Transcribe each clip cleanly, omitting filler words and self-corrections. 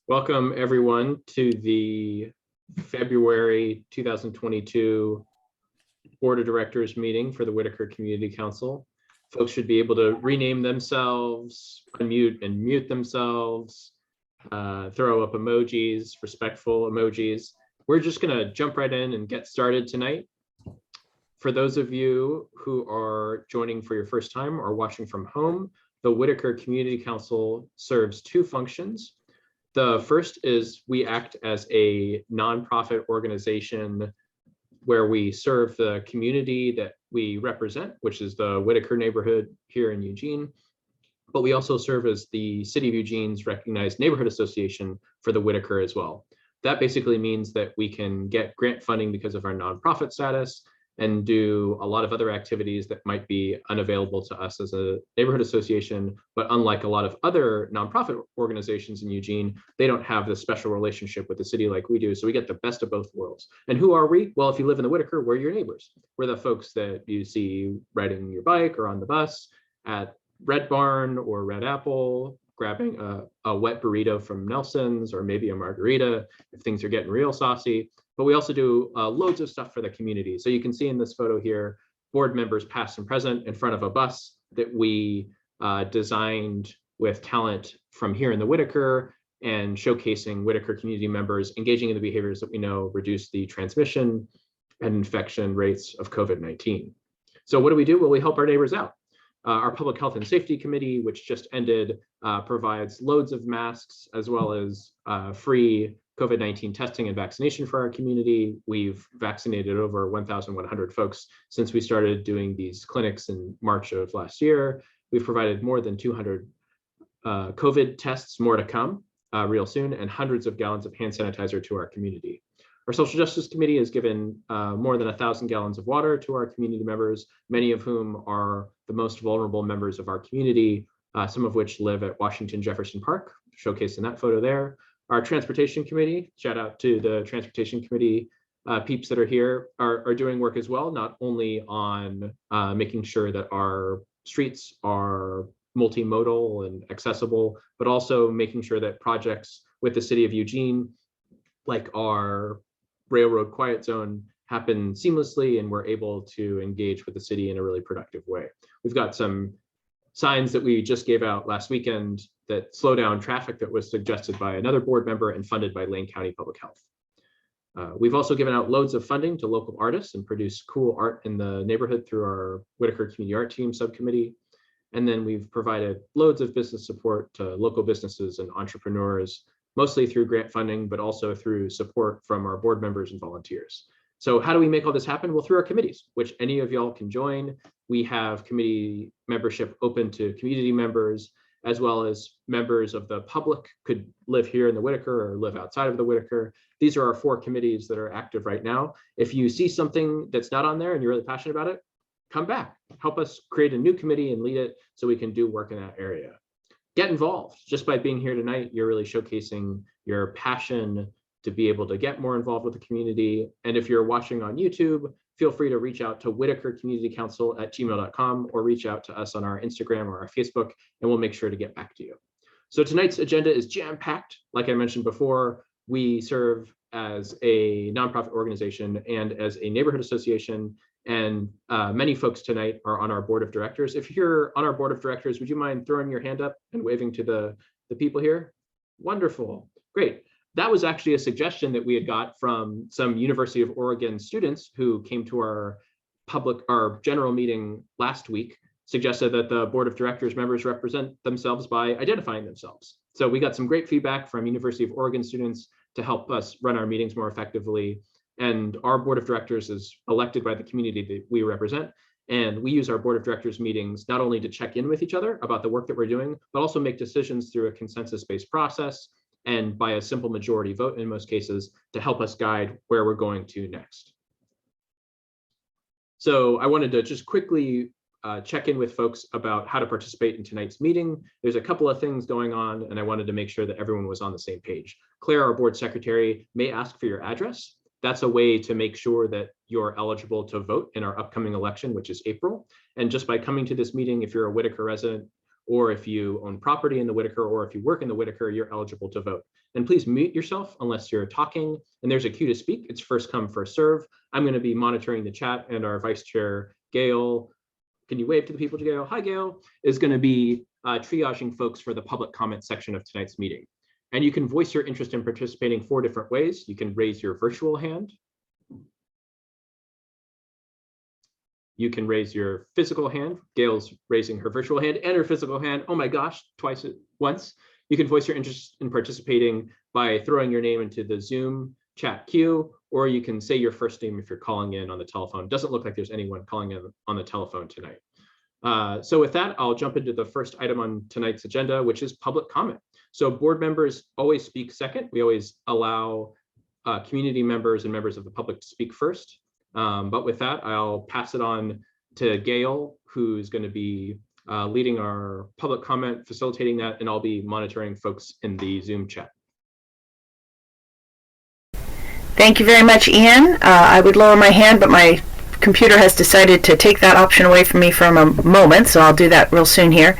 Welcome everyone to the February 2022 Board of Directors meeting for the Whitaker Community Council. Folks should be able to rename themselves, unmute and mute themselves, throw up emojis, respectful emojis. We're just gonna jump right in and get started tonight. For those of you who are joining for your first time or watching from home, the Whitaker Community Council serves two functions. The first is we act as a nonprofit organization where we serve the community that we represent, which is the Whitaker neighborhood here in Eugene. But we also serve as the City of Eugene's recognized neighborhood association for the Whitaker as well. That basically means that we can get grant funding because of our nonprofit status and do a lot of other activities that might be unavailable to us as a neighborhood association. But unlike a lot of other nonprofit organizations in Eugene, they don't have this special relationship with the city like we do. So we get the best of both worlds. And who are we? Well, if you live in the Whitaker, we're your neighbors. We're the folks that you see riding your bike or on the bus at Red Barn or Red Apple, grabbing a wet burrito from Nelson's or maybe a margarita if things are getting real saucy. But we also do loads of stuff for the community. So you can see in this photo here, board members past and present in front of a bus that we designed with talent from here in the Whitaker and showcasing Whitaker community members engaging in the behaviors that we know reduce the transmission and infection rates of COVID-19. So what do? Well, we help our neighbors out. Our Public Health and Safety Committee, which just ended, provides loads of masks as well as free COVID-19 testing and vaccination for our community. We've vaccinated over 1,100 folks since we started doing these clinics in March of last year. We've provided more than 200 COVID tests, more to come real soon, and hundreds of gallons of hand sanitizer to our community. Our Social Justice Committee has given more than 1,000 gallons of water to our community members, many of whom are the most vulnerable members of our community, some of which live at Washington Jefferson Park, showcased in that photo there. Our Transportation Committee, shout out to the Transportation Committee peeps that are here, are doing work as well, not only on making sure that our streets are multimodal and accessible, but also making sure that projects with the City of Eugene, like our Railroad Quiet Zone, happen seamlessly and we're able to engage with the city in a really productive way. We've got some signs that we just gave out last weekend that slow down traffic that was suggested by another board member and funded by Lane County Public Health. We've also given out loads of funding to local artists and produced cool art in the neighborhood through our Whitaker Community Art Team subcommittee. And then we've provided loads of business support to local businesses and entrepreneurs, mostly through grant funding, but also through support from our board members and volunteers. So how do we make all this happen? Well, through our committees, which any of y'all can join. We have committee membership open to community members, as well as members of the public could live here in the Whitaker or live outside of the Whitaker. These are our 4 committees that are active right now. If you see something that's not on there and you're really passionate about it, come back, help us create a new committee and lead it so we can do work in that area. Get involved. Just by being here tonight, you're really showcasing your passion to be able to get more involved with the community. And if you're watching on YouTube, feel free to reach out to whitakercommunitycouncil@gmail.com or reach out to us on our Instagram or our Facebook, and we'll make sure to get back to you. So tonight's agenda is jam-packed. Like I mentioned before, we serve as a nonprofit organization and as a neighborhood association, and many folks tonight are on our board of directors. If you're on our board of directors, would you mind throwing your hand up and waving to the people here? Wonderful, great. That was actually a suggestion that we had got from some University of Oregon students who came to our general meeting last week, suggested that the board of directors members represent themselves by identifying themselves. So we got some great feedback from University of Oregon students to help us run our meetings more effectively. And our board of directors is elected by the community that we represent. And we use our board of directors meetings not only to check in with each other about the work that we're doing, but also make decisions through a consensus-based process and by a simple majority vote in most cases to help us guide where we're going to next. So I wanted to just quickly check in with folks about how to participate in tonight's meeting. There's a couple of things going on and I wanted to make sure that everyone was on the same page. Claire, our board secretary, may ask for your address. That's a way to make sure that you're eligible to vote in our upcoming election, which is April. And just by coming to this meeting, if you're a Whitaker resident, or if you own property in the Whitaker, or if you work in the Whitaker, you're eligible to vote. And please mute yourself unless you're talking, and there's a cue to speak. It's first come, first serve. I'm going to be monitoring the chat, and our Vice Chair, Gail, can you wave to the people, Gail? Hi, Gail, is going to be triaging folks for the public comment section of tonight's meeting. And you can voice your interest in participating 4 different ways. You can raise your virtual hand. You can raise your physical hand. Gail's raising her virtual hand and her physical hand. Oh my gosh, twice at once. You can voice your interest in participating by throwing your name into the Zoom chat queue, or you can say your first name if you're calling in on the telephone. Doesn't look like there's anyone calling in on the telephone tonight. So with that, I'll jump into the first item on tonight's agenda, which is public comment. So board members always speak second. We always allow community members and members of the public to speak first. But with that, I'll pass it on to Gail, who's going to be leading our public comment, facilitating that, and I'll be monitoring folks in the Zoom chat. Thank you very much, Ian. I would lower my hand, but my computer has decided to take that option away from me for a moment, so I'll do that real soon here.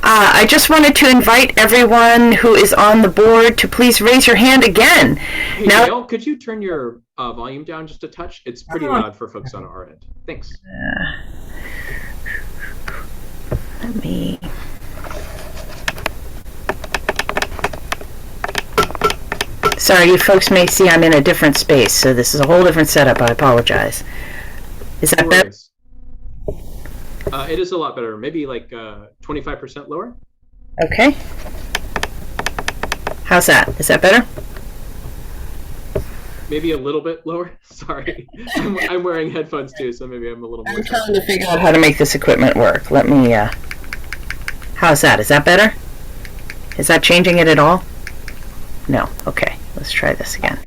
I just wanted to invite everyone who is on the board to please raise your hand again. Hey, now, Gail, could you turn your volume down just a touch? It's pretty loud for folks on our end. Thanks. Let me... Sorry, you folks may see I'm in a different space, so this is a whole different setup. I apologize. Is that better? It is a lot better. Maybe like 25% lower. Okay. How's that? Is that better? Maybe a little bit lower. Sorry. I'm wearing headphones too, so maybe I'm a little more. I'm trying to figure out how to make this equipment work. Let me, how's that? Is that better? Is that changing it at all? No. Okay. Let's try this again.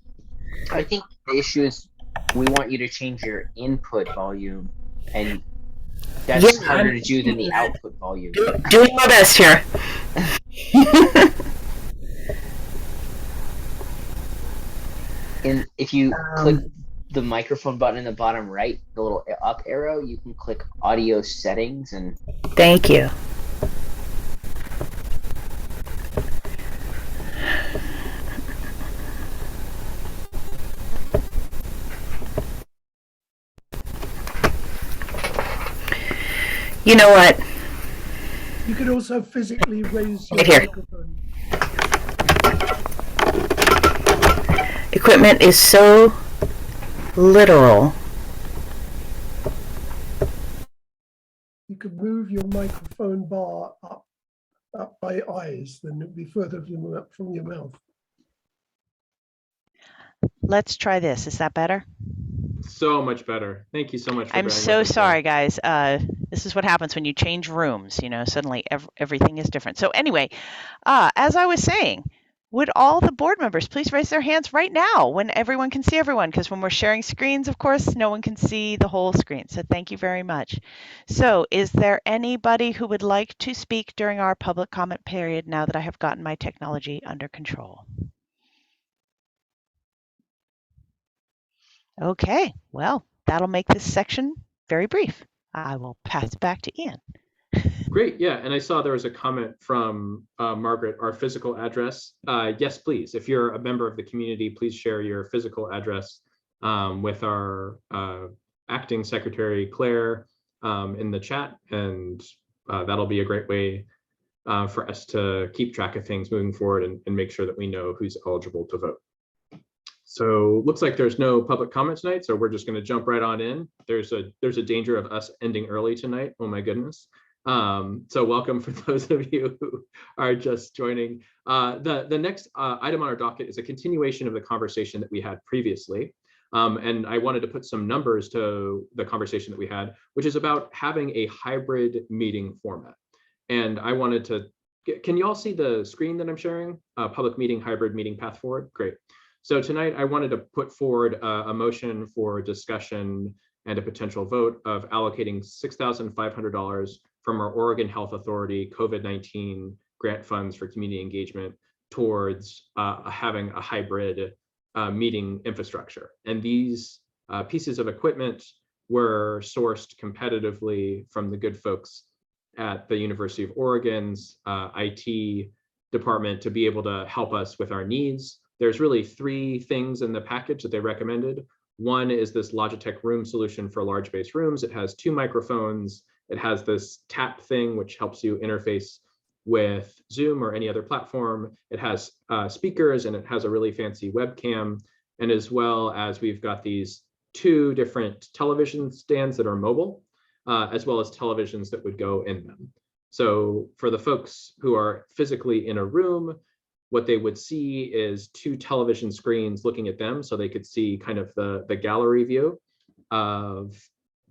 I think the issue is we want you to change your input volume, and that's harder to do than the output volume. Doing my best here. And if you click the microphone button in the bottom right, the little up arrow, you can click audio settings and... Thank you. You know what? You could also physically raise your microphone. Equipment is so literal. You could move your microphone bar up by eyes, then it'd be further from your mouth. Let's try this. Is that better? So much better. Thank you so much. I'm so sorry, guys. This is what happens when you change rooms. You know, suddenly everything is different. So anyway, as I was saying, would all the board members please raise their hands right now when everyone can see everyone? Because when we're sharing screens, of course, no one can see the whole screen. So thank you very much. So is there anybody who would like to speak during our public comment period now that I have gotten my technology under control? Okay, well, that'll make this section very brief. I will pass it back to Ian. Great, yeah, and I saw there was a comment from Margaret, our physical address. Yes, please, if you're a member of the community, please share your physical address with our acting secretary, Claire, in the chat, and that'll be a great way for us to keep track of things moving forward and make sure that we know who's eligible to vote. So looks like there's no public comment tonight, so we're just going to jump right on in. There's a danger of us ending early tonight. Oh my goodness. So welcome for those of you who are just joining. The next item on our docket is a continuation of the conversation that we had previously. And I wanted to put some numbers to the conversation that we had, which is about having a hybrid meeting format. And I wanted to, can you all see the screen that I'm sharing? Public meeting, hybrid meeting path forward? Great. So tonight I wanted to put forward a motion for discussion and a potential vote of allocating $6,500 from our Oregon Health Authority COVID-19 grant funds for community engagement towards having a hybrid meeting infrastructure. And these pieces of equipment were sourced competitively from the good folks at the University of Oregon's IT department to be able to help us with our needs. There's really 3 things in the package that they recommended. One is this Logitech Room solution for large base rooms. It has 2 microphones. It has this tap thing, which helps you interface with Zoom or any other platform. It has speakers, and it has a really fancy webcam. And as well as we've got these 2 different television stands that are mobile, as well as televisions that would go in them. So for the folks who are physically in a room, what they would see is 2 television screens looking at them, so they could see kind of the gallery view of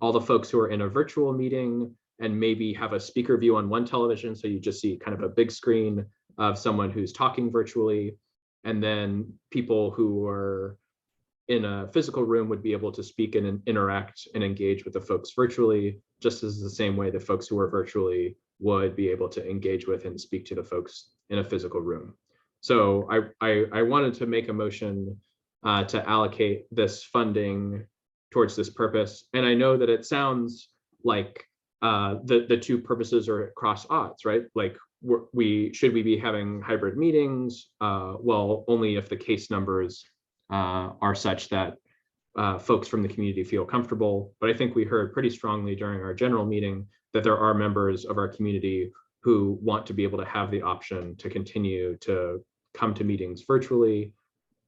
all the folks who are in a virtual meeting, and maybe have a speaker view on one television, so you just see kind of a big screen of someone who's talking virtually. And then people who are in a physical room would be able to speak and interact and engage with the folks virtually, just as the same way the folks who are virtually would be able to engage with and speak to the folks in a physical room. So I wanted to make a motion to allocate this funding towards this purpose. And I know that it sounds like the 2 purposes are at cross odds, right? Like, should we be having hybrid meetings? Well, only if the case numbers are such that folks from the community feel comfortable. But I think we heard pretty strongly during our general meeting that there are members of our community who want to be able to have the option to continue to come to meetings virtually,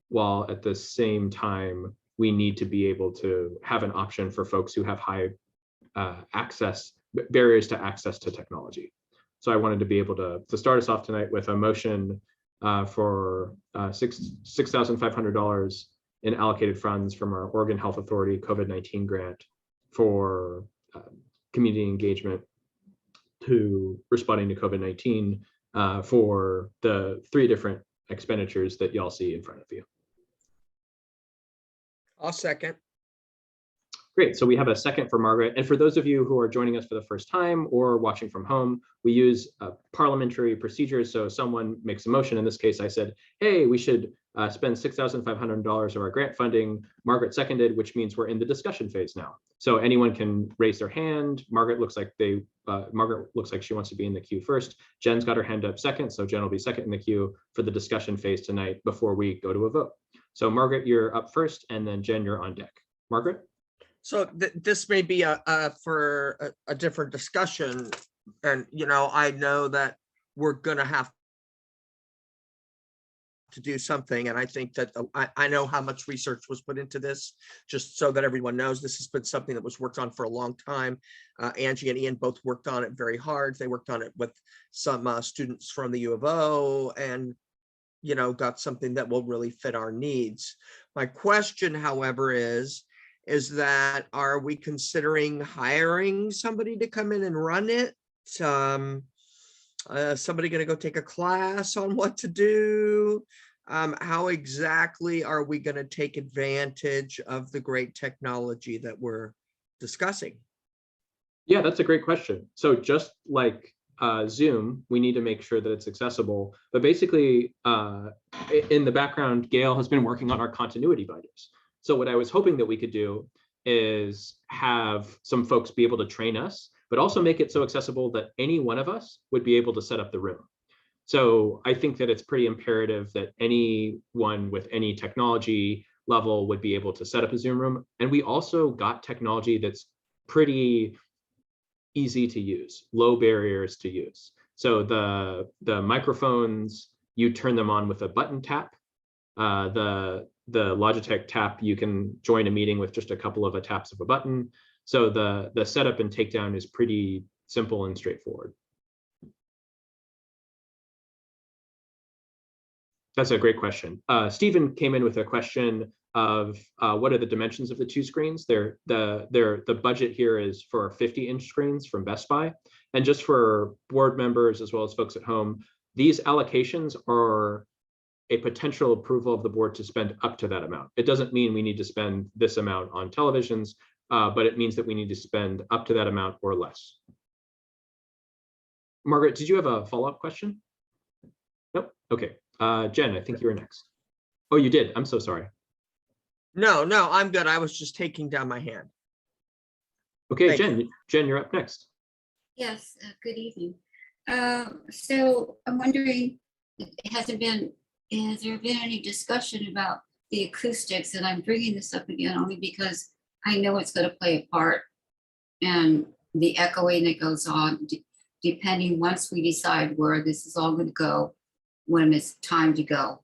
while at the same time, we need to be able to have an option for folks who have high barriers to access to technology. So I wanted to be able to start us off tonight with a motion for $6,500 in allocated funds from our Oregon Health Authority COVID-19 grant for community engagement to responding to COVID-19 for the 3 different expenditures that y'all see in front of you. I'll second. Great, so we have a second for Margaret. And for those of you who are joining us for the first time or watching from home, we use parliamentary procedures. So someone makes a motion. In this case, I said, hey, we should spend $6,500 of our grant funding. Margaret seconded, which means we're in the discussion phase now. So anyone can raise their hand. Margaret looks like she wants to be in the queue first. Jen's got her hand up second, so Jen will be second in the queue for the discussion phase tonight before we go to a vote. So Margaret, you're up first, and then Jen, you're on deck. Margaret? So this may be for a different discussion, and I know that we're gonna have to do something, and I think that I know how much research was put into this. Just so that everyone knows, this has been something that was worked on for a long time. Angie and Ian both worked on it very hard. They worked on it with some students from the U of O, and got something that will really fit our needs. My question, however, is that are we considering hiring somebody to come in and run it? Somebody going to go take a class on what to do? How exactly are we going to take advantage of the great technology that we're discussing? Yeah, that's a great question. So just like Zoom, we need to make sure that it's accessible. But basically, in the background, Gail has been working on our continuity binders. So what I was hoping that we could do is have some folks be able to train us, but also make it so accessible that any one of us would be able to set up the room. So I think that it's pretty imperative that anyone with any technology level would be able to set up a Zoom room. And we also got technology that's pretty easy to use, low barriers to use. So the microphones, you turn them on with a button tap. The Logitech tap, you can join a meeting with just a couple of taps of a button. So the setup and takedown is pretty simple and straightforward. That's a great question. Stephen came in with a question of what are the dimensions of the 2 screens? The budget here is for 50-inch screens from Best Buy. And just for board members as well as folks at home, these allocations are a potential approval of the board to spend up to that amount. It doesn't mean we need to spend this amount on televisions, but it means that we need to spend up to that amount or less. Margaret, did you have a follow-up question? Nope. Okay. Jen, I think you were next. Oh, you did. I'm so sorry. No, I'm good. I was just taking down my hand. Okay, Jen, you're up next. Yes, good evening. So I'm wondering, has there been any discussion about the acoustics? And I'm bringing this up again only because I know it's going to play a part and the echoing that goes on, depending once we decide where this is all going to go, when it's time to go.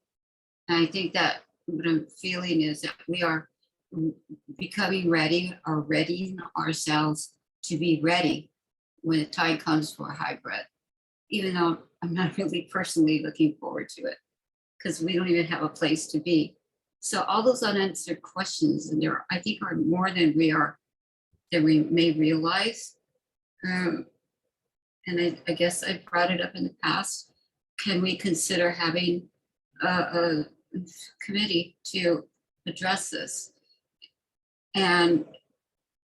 And I think that what I'm feeling is that we are becoming ready or readying ourselves to be ready when the time comes for a hybrid, even though I'm not really personally looking forward to it because we don't even have a place to be. So all those unanswered questions, and there, I think, are more than we may realize. And I guess I brought it up in the past. Can we consider having a committee to address this? And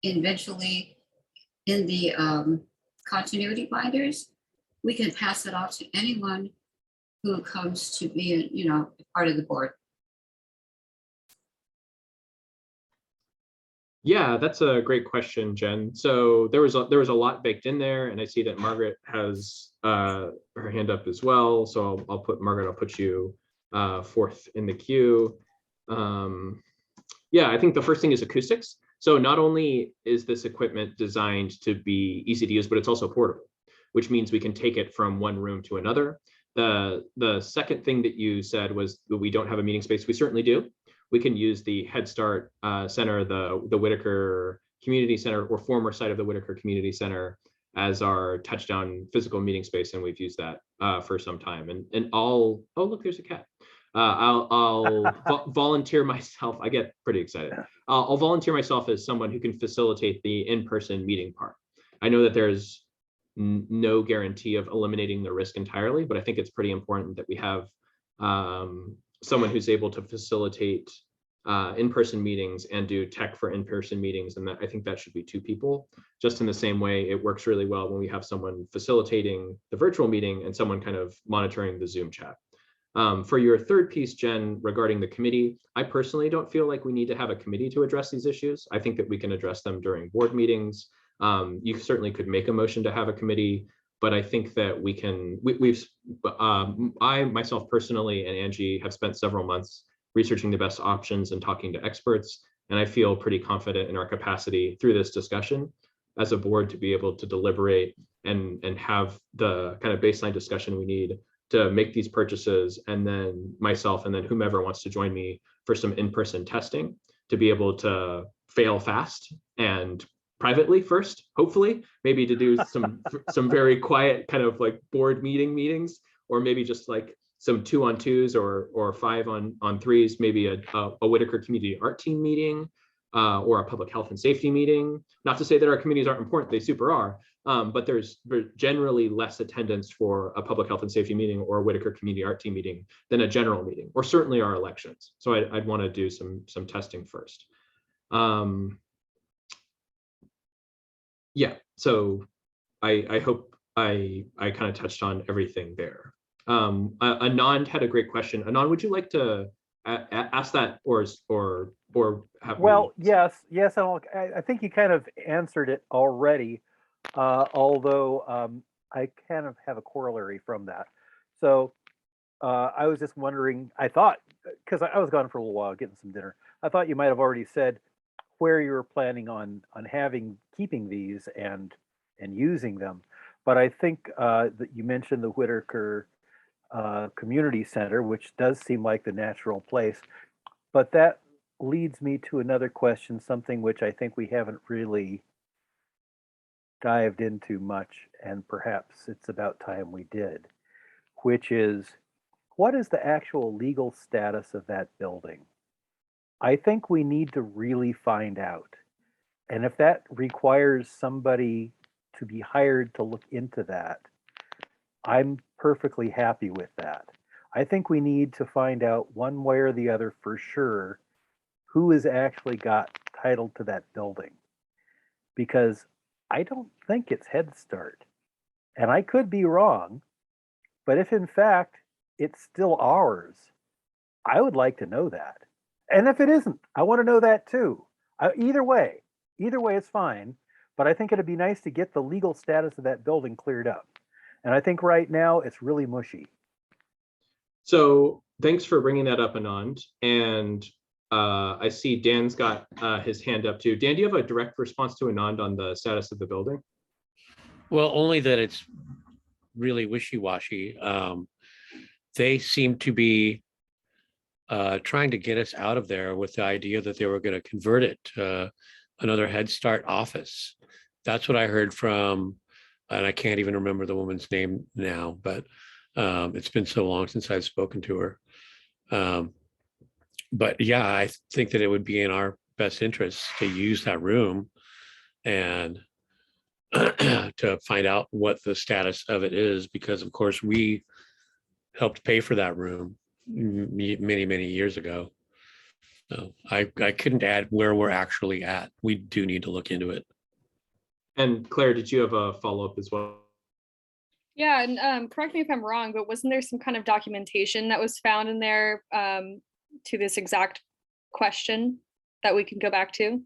eventually, in the continuity binders, we can pass it off to anyone who comes to be, part of the board. Yeah, that's a great question, Jen. So there was a lot baked in there, and I see that Margaret has her hand up as well. So I'll put Margaret. I'll put you fourth in the queue. Yeah, I think the first thing is acoustics. So not only is this equipment designed to be easy to use, but it's also portable, which means we can take it from one room to another. The second thing that you said was that we don't have a meeting space. We certainly do. We can use the Head Start Center, the Whitaker Community Center, or former site of the Whitaker Community Center, as our touchdown physical meeting space, and we've used that for some time. And oh look, there's a cat. I'll volunteer myself. I get pretty excited. I'll volunteer myself as someone who can facilitate the in-person meeting part. I know that there's no guarantee of eliminating the risk entirely, but I think it's pretty important that we have someone who's able to facilitate in-person meetings and do tech for in-person meetings. And I think that should be two people. Just in the same way, it works really well when we have someone facilitating the virtual meeting and someone kind of monitoring the Zoom chat. For your third piece, Jen, regarding the committee, I personally don't feel like we need to have a committee to address these issues. I think that we can address them during board meetings. You certainly could make a motion to have a committee, but I think that I myself personally and Angie have spent several months researching the best options and talking to experts. And I feel pretty confident in our capacity through this discussion as a board to be able to deliberate and have the kind of baseline discussion we need to make these purchases, and then myself and then whomever wants to join me for some in-person testing to be able to fail fast and privately first, hopefully, maybe to do some very quiet kind of like board meetings, or maybe just like some 2-on-2s or 5-on-3s, maybe a Whitaker community art team meeting or a public health and safety meeting. Not to say that our committees aren't important, they super are, but there's generally less attendance for a public health and safety meeting or a Whitaker community art team meeting than a general meeting, or certainly our elections. So I'd want to do some testing first. Yeah, so I hope I kind of touched on everything there. Anand had a great question. Anand, would you like to ask that or have Well, yes, I think you kind of answered it already, although I kind of have a corollary from that. So I was just wondering, I thought, because I was gone for a little while getting some dinner, I thought you might have already said where you were planning on keeping these and using them. But I think that you mentioned the Whitaker Community Center, which does seem like the natural place. But that leads me to another question, something which I think we haven't really dived into much, and perhaps it's about time we did, which is, what is the actual legal status of that building? I think we need to really find out. And if that requires somebody to be hired to look into that, I'm perfectly happy with that. I think we need to find out one way or the other for sure who has actually got title to that building. Because I don't think it's Head Start. And I could be wrong, but if in fact it's still ours, I would like to know that. And if it isn't, I want to know that too. Either way is fine. but I think it'd be nice to get the legal status of that building cleared up. And I think right now it's really mushy. So thanks for bringing that up, Anand. And I see Dan's got his hand up too. Dan, do you have a direct response to Anand on the status of the building? Well, only that it's really wishy-washy. They seem to be trying to get us out of there with the idea that they were going to convert it to another Head Start office. That's what I heard from, and I can't even remember the woman's name now, but it's been so long since I've spoken to her. But yeah, I think that it would be in our best interest to use that room and to find out what the status of it is, because of course we helped pay for that room many years ago. So I couldn't add where we're actually at. We do need to look into it. And Claire, did you have a follow-up as well? Yeah, and correct me if I'm wrong, but wasn't there some kind of documentation that was found in there to this exact question that we can go back to?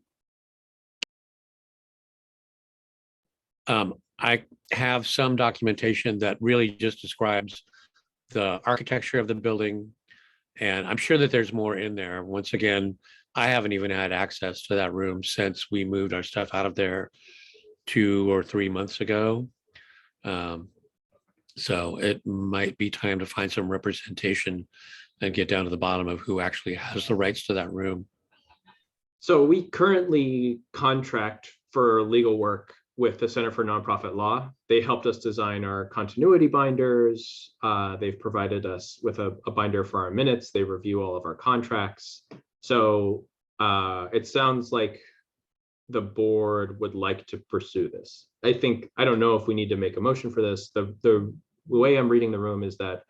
I have some documentation that really just describes the architecture of the building, and I'm sure that there's more in there. Once again, I haven't even had access to that room since we moved our stuff out of there 2 or 3 months ago. So it might be time to find some representation and get down to the bottom of who actually has the rights to that room. So we currently contract for legal work with the Center for Nonprofit Law. They helped us design our continuity binders. They've provided us with a binder for our minutes. They review all of our contracts. So it sounds like the board would like to pursue this. I don't know if we need to make a motion for this. The way I'm reading the room is that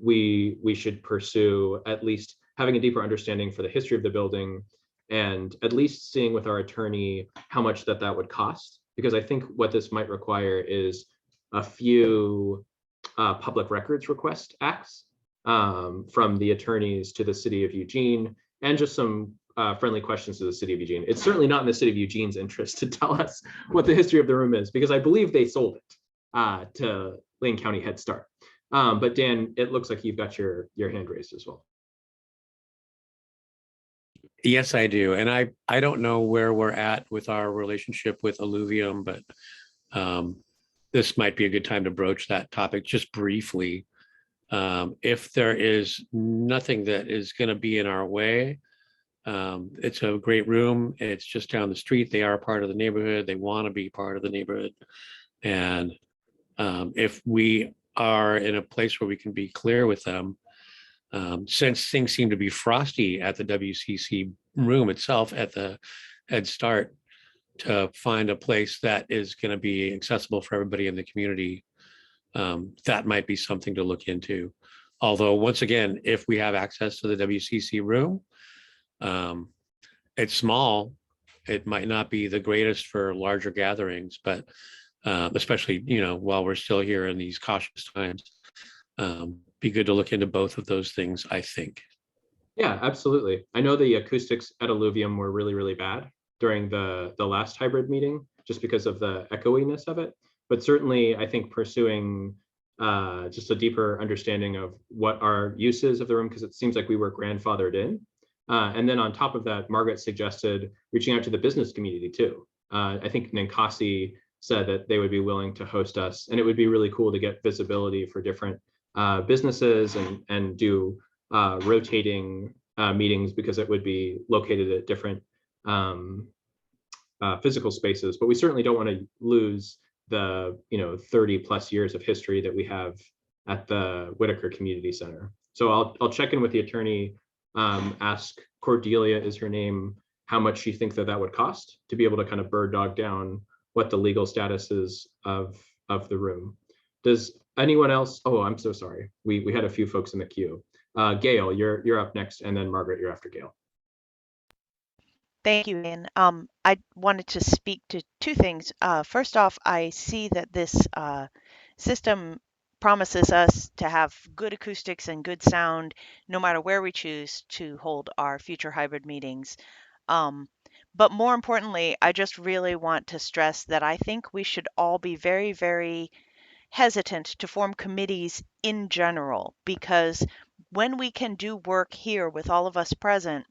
we should pursue at least having a deeper understanding for the history of the building, and at least seeing with our attorney how much that would cost. Because I think what this might require is a few public records request acts from the attorneys to the city of Eugene, and just some friendly questions to the city of Eugene. It's certainly not in the city of Eugene's interest to tell us what the history of the room is, because I believe they sold it to Lane County Head Start. But Dan, it looks like you've got your hand raised as well. Yes, I do. And I don't know where we're at with our relationship with Alluvium, but this might be a good time to broach that topic just briefly. If there is nothing that is going to be in our way, it's a great room. It's just down the street. They are part of the neighborhood. They want to be part of the neighborhood. And if we are in a place where we can be clear with them, since things seem to be frosty at the WCC room itself at the Head Start, to find a place that is going to be accessible for everybody in the community, that might be something to look into. Although, once again, if we have access to the WCC room, it's small. It might not be the greatest for larger gatherings, but especially, while we're still here in these cautious times, be good to look into both of those things, I think. Yeah, absolutely. I know the acoustics at Alluvium were really bad during the last hybrid meeting, just because of the echoiness of it. But certainly, I think pursuing just a deeper understanding of what our use is of the room, because it seems like we were grandfathered in. And then on top of that, Margaret suggested reaching out to the business community too. I think Ninkasi said that they would be willing to host us, and it would be really cool to get visibility for different businesses and do rotating meetings, because it would be located at different physical spaces. But we certainly don't want to lose the 30 plus years of history that we have at the Whitaker Community Center. So I'll check in with the attorney, ask Cordelia is her name, how much she thinks that would cost to be able to kind of bird dog down what the legal status is of the room. Does anyone else? Oh, I'm so sorry. We had a few folks in the queue. Gail, you're up next, and then Margaret, you're after Gail. Thank you, Ian. I wanted to speak to two things. First off, I see that this system promises us to have good acoustics and good sound no matter where we choose to hold our future hybrid meetings. But more importantly, I just really want to stress that I think we should all be very, very hesitant to form committees in general, because when we can do work here with all of us present,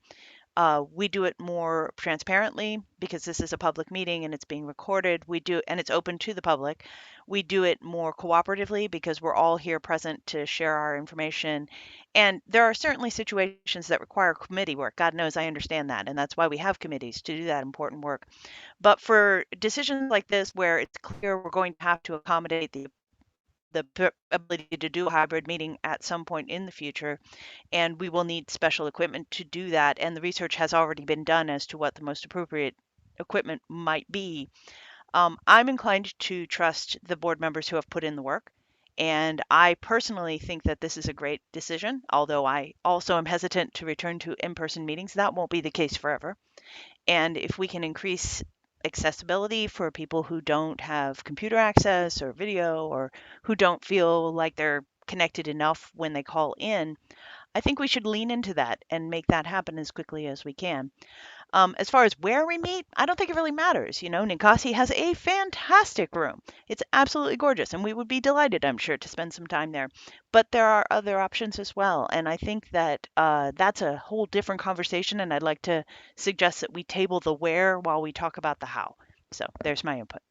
we do it more transparently because this is a public meeting and it's being recorded. We do, and it's open to the public. We do it more cooperatively because we're all here present to share our information. And there are certainly situations that require committee work. God knows I understand that. And that's why we have committees to do that important work. But for decisions like this, where it's clear we're going to have to accommodate the ability to do a hybrid meeting at some point in the future, and we will need special equipment to do that. And the research has already been done as to what the most appropriate equipment might be. I'm inclined to trust the board members who have put in the work. And I personally think that this is a great decision, although I also am hesitant to return to in-person meetings. That won't be the case forever. And if we can increase accessibility for people who don't have computer access or video, or who don't feel like they're connected enough when they call in, I think we should lean into that and make that happen as quickly as we can. As far as where we meet, I don't think it really matters. You know, Ninkasi has a fantastic room. It's absolutely gorgeous, and we would be delighted, I'm sure, to spend some time there. But there are other options as well, and I think that that's a whole different conversation, and I'd like to suggest that we table the where while we talk about the how. So there's my input.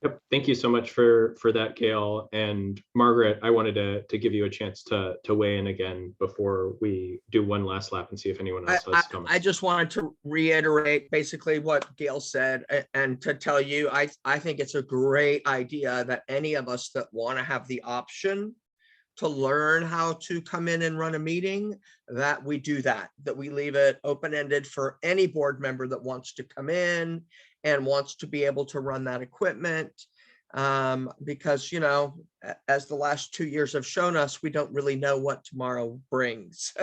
Yep. Thank you so much for that, Gail. And Margaret, I wanted to give you a chance to weigh in again before we do one last lap and see if anyone else has comments. I just wanted to reiterate basically what Gail said, and to tell you, I think it's a great idea that any of us that want to have the option to learn how to come in and run a meeting, that we do that we leave it open-ended for any board member that wants to come in and wants to be able to run that equipment. Because, you know, as the last 2 years have shown us, we don't really know what tomorrow brings.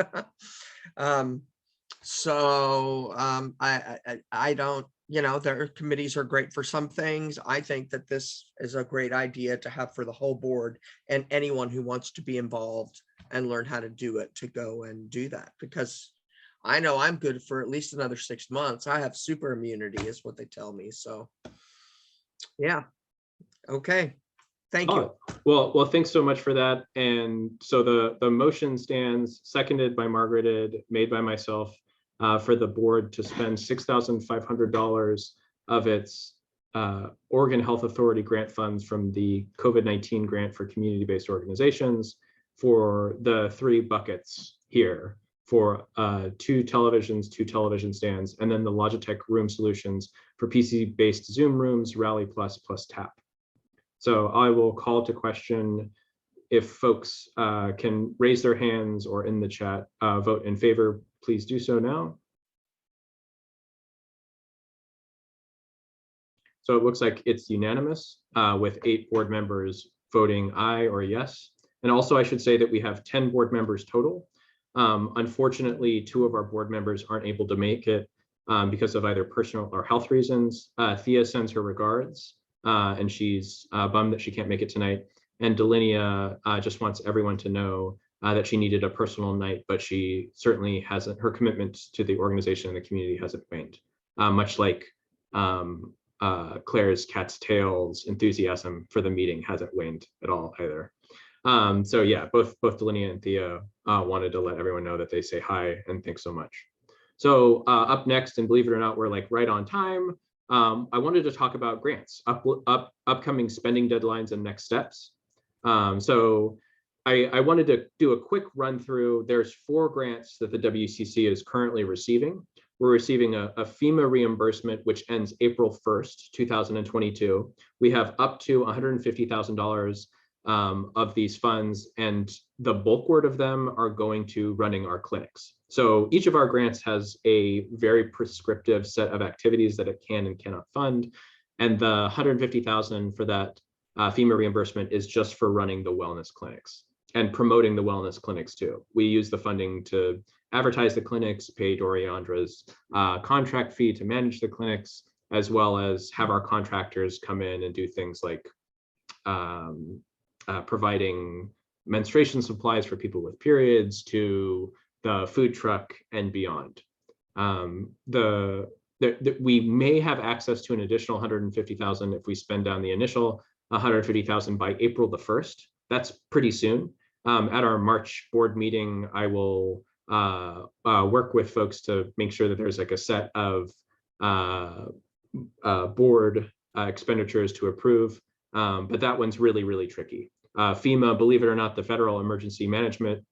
I don't, you know, their committees are great for some things. I think that this is a great idea to have for the whole board and anyone who wants to be involved and learn how to do it, to go and do that, because I know I'm good for at least another 6 months. I have super immunity is what they tell me. So yeah. Okay. Thank you. Well, thanks so much for that. And so the motion stands, seconded by Margaret, made by myself, for the board to spend $6,500 of its Oregon Health Authority grant funds from the COVID-19 grant for community-based organizations for the 3 buckets here, for 2 televisions, 2 television stands, and then the Logitech room solutions for PC-based Zoom rooms, Rally plus Tap. So I will call to question if folks can raise their hands or in the chat vote in favor. Please do so now. So it looks like it's unanimous with 8 board members voting aye or yes. And also I should say that we have 10 board members total. Unfortunately, 2 of our board members aren't able to make it because of either personal or health reasons. Thea sends her regards, and she's bummed that she can't make it tonight. And Delinia just wants everyone to know that she needed a personal night, but she certainly hasn't, her commitment to the organization and the community hasn't waned, much like Claire's Cat's Tales enthusiasm for the meeting hasn't waned at all either. So yeah, both Delinia and Thea wanted to let everyone know that they say hi and thanks so much. So up next, and believe it or not, we're like right on time. I wanted to talk about grants, upcoming spending deadlines and next steps. So I wanted to do a quick run through. There's 4 grants that the WCC is currently receiving. We're receiving a FEMA reimbursement, which ends April 1st, 2022. We have up to $150,000 of these funds, and the bulk word of them are going to running our clinics. So each of our grants has a very prescriptive set of activities that it can and cannot fund. And the $150,000 for that FEMA reimbursement is just for running the wellness clinics and promoting the wellness clinics too. We use the funding to advertise the clinics, pay Doriandra's contract fee to manage the clinics, as well as have our contractors come in and do things like providing menstruation supplies for people with periods, to the food truck and beyond. The we may have access to an additional 150,000 if we spend down the initial 150,000 by April the 1st. That's pretty soon. At our March board meeting, I will work with folks to make sure that there's like a set of board expenditures to approve. But that one's really, really tricky. FEMA, believe it or not, the Federal Emergency Management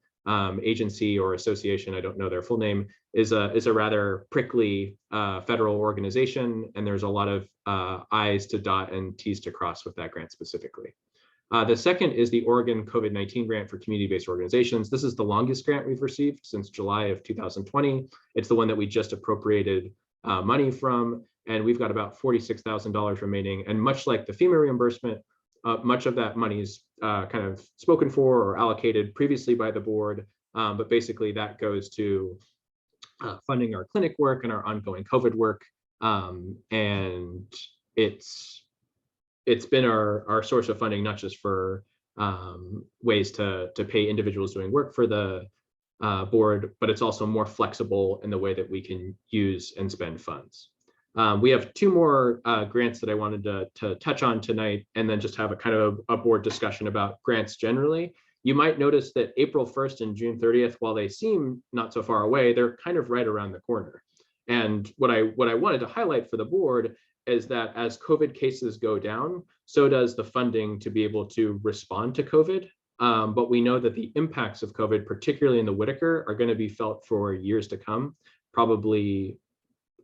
Agency or association, I don't know their full name, is a rather prickly federal organization, and there's a lot of I's to dot and T's to cross with that grant specifically. The second is the Oregon COVID-19 grant for community-based organizations. This is the longest grant we've received since July of 2020. It's the one that we just appropriated money from, and we've got about $46,000 remaining. And much like the FEMA reimbursement, much of that money is kind of spoken for or allocated previously by the board, but basically that goes to funding our clinic work and our ongoing COVID work. And it's been our source of funding, not just for ways to pay individuals doing work for the board, but it's also more flexible in the way that we can use and spend funds. We have two more grants that I wanted to touch on tonight, and then just have a kind of a board discussion about grants generally. You might notice that April 1st and June 30th, while they seem not so far away, they're kind of right around the corner. And what I wanted to highlight for the board is that as COVID cases go down, so does the funding to be able to respond to COVID. But we know that the impacts of COVID, particularly in the Whitaker, are going to be felt for years to come, probably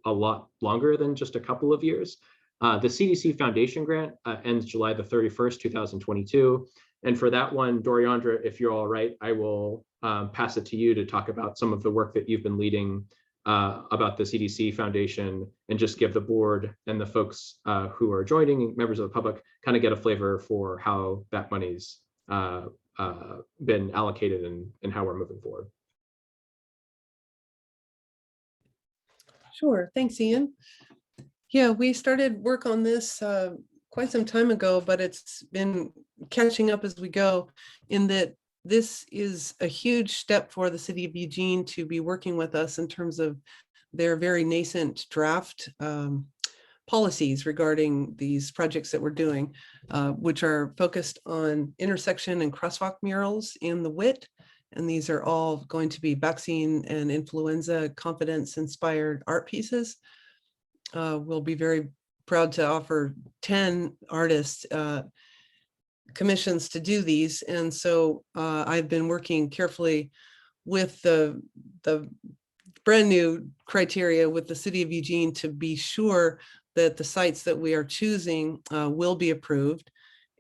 a lot longer than just a couple of years. The CDC Foundation grant ends July the 31st, 2022. And for that one, Doriandra, if you're all right, I will pass it to you to talk about some of the work that you've been leading about the CDC Foundation, and just give the board and the folks who are joining, members of the public, kind of get a flavor for how that money's been allocated and how we're moving forward. Sure, thanks, Ian. Yeah, we started work on this quite some time ago, but it's been catching up as we go, in that this is a huge step for the city of Eugene to be working with us in terms of their very nascent draft policies regarding these projects that we're doing, which are focused on intersection and crosswalk murals in the WIT. And these are all going to be vaccine and influenza confidence inspired art pieces. We'll be very proud to offer 10 artists commissions to do these. And so I've been working carefully with the brand new criteria with the city of Eugene to be sure that the sites that we are choosing will be approved.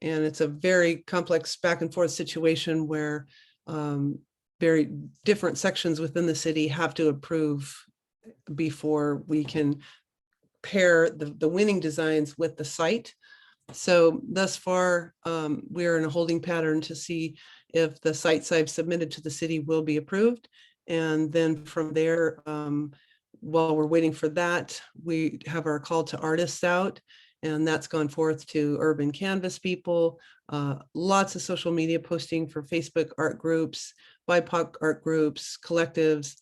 And it's a very complex back and forth situation where very different sections within the city have to approve before we can pair the winning designs with the site. So thus far, we're in a holding pattern to see if the sites I've submitted to the city will be approved. And then from there, while we're waiting for that, we have our call to artists out, and that's gone forth to urban canvas people, lots of social media posting for Facebook art groups, BIPOC art groups, collectives.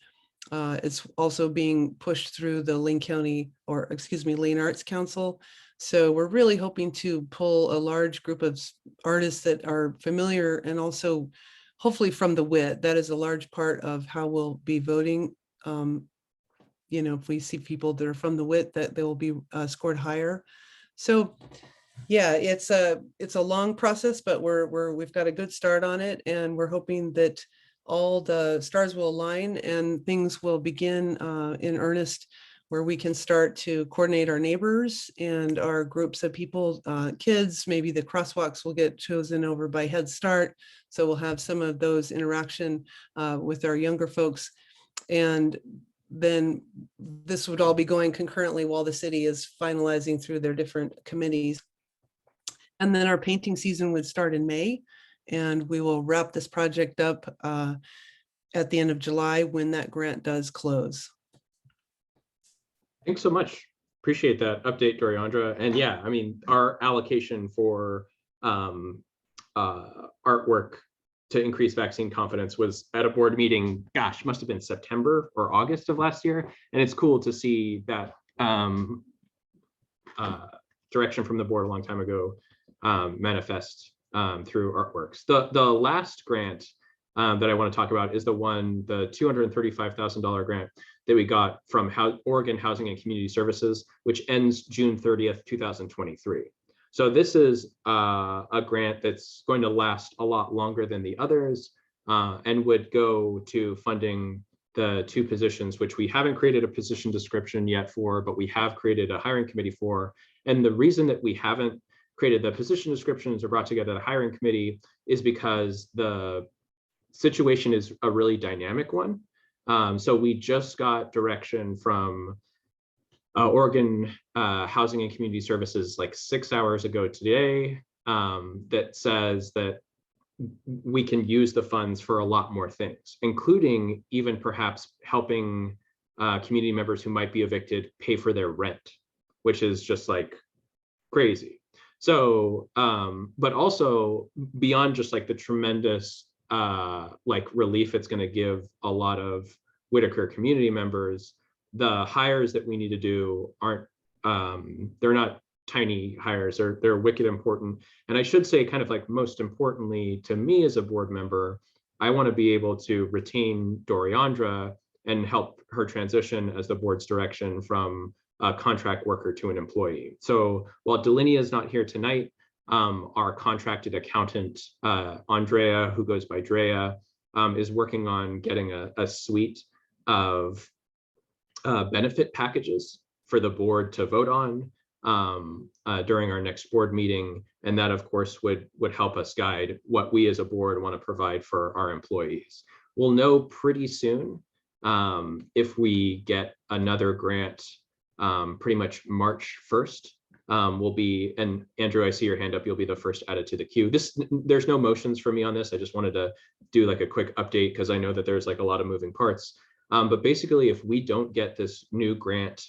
It's also being pushed through the Lane Arts Council. So we're really hoping to pull a large group of artists that are familiar, and also hopefully from the WIT. That is a large part of how we'll be voting. You know, if we see people that are from the WIT, that they will be scored higher. So yeah, it's a long process, but we've got a good start on it, and we're hoping that all the stars will align and things will begin in earnest, where we can start to coordinate our neighbors and our groups of people, kids. Maybe the crosswalks will get chosen over by Head Start. So we'll have some of those interaction with our younger folks. And then this would all be going concurrently while the city is finalizing through their different committees. And then our painting season would start in May, and we will wrap this project up at the end of July when that grant does close. Thanks so much. Appreciate that update, Doriandra. And yeah, I mean, our allocation for artwork to increase vaccine confidence was at a board meeting, gosh, must have been September or August of last year. And it's cool to see that direction from the board a long time ago manifest through artworks. The last grant that I want to talk about is the $235,000 grant that we got from Oregon Housing and Community Services, which ends June 30th, 2023. So this is a grant that's going to last a lot longer than the others and would go to funding the 2 positions, which we haven't created a position description yet for, but we have created a hiring committee for. And the reason that we haven't created the position descriptions or brought together the hiring committee is because the situation is a really dynamic one. So we just got direction from Oregon Housing and Community Services like 6 hours ago today that says that we can use the funds for a lot more things, including even perhaps helping community members who might be evicted pay for their rent, which is just like crazy. So, but also beyond just like the tremendous like relief it's going to give a lot of Whitaker community members, the hires that we need to do aren't, they're not tiny hires, they're wicked important. And I should say, kind of like most importantly to me as a board member, I want to be able to retain Doriandra and help her transition as the board's direction from a contract worker to an employee. So while Delinia is not here tonight, our contracted accountant, Andrea, who goes by Drea, is working on getting a suite of benefit packages for the board to vote on during our next board meeting. And that, of course, would help us guide what we as a board want to provide for our employees. We'll know pretty soon if we get another grant pretty much March 1st. Will be, and Andrew, I see your hand up, you'll be the first added to the queue. There's no motions for me on this. I just wanted to do like a quick update because I know that there's like a lot of moving parts. But basically, if we don't get this new grant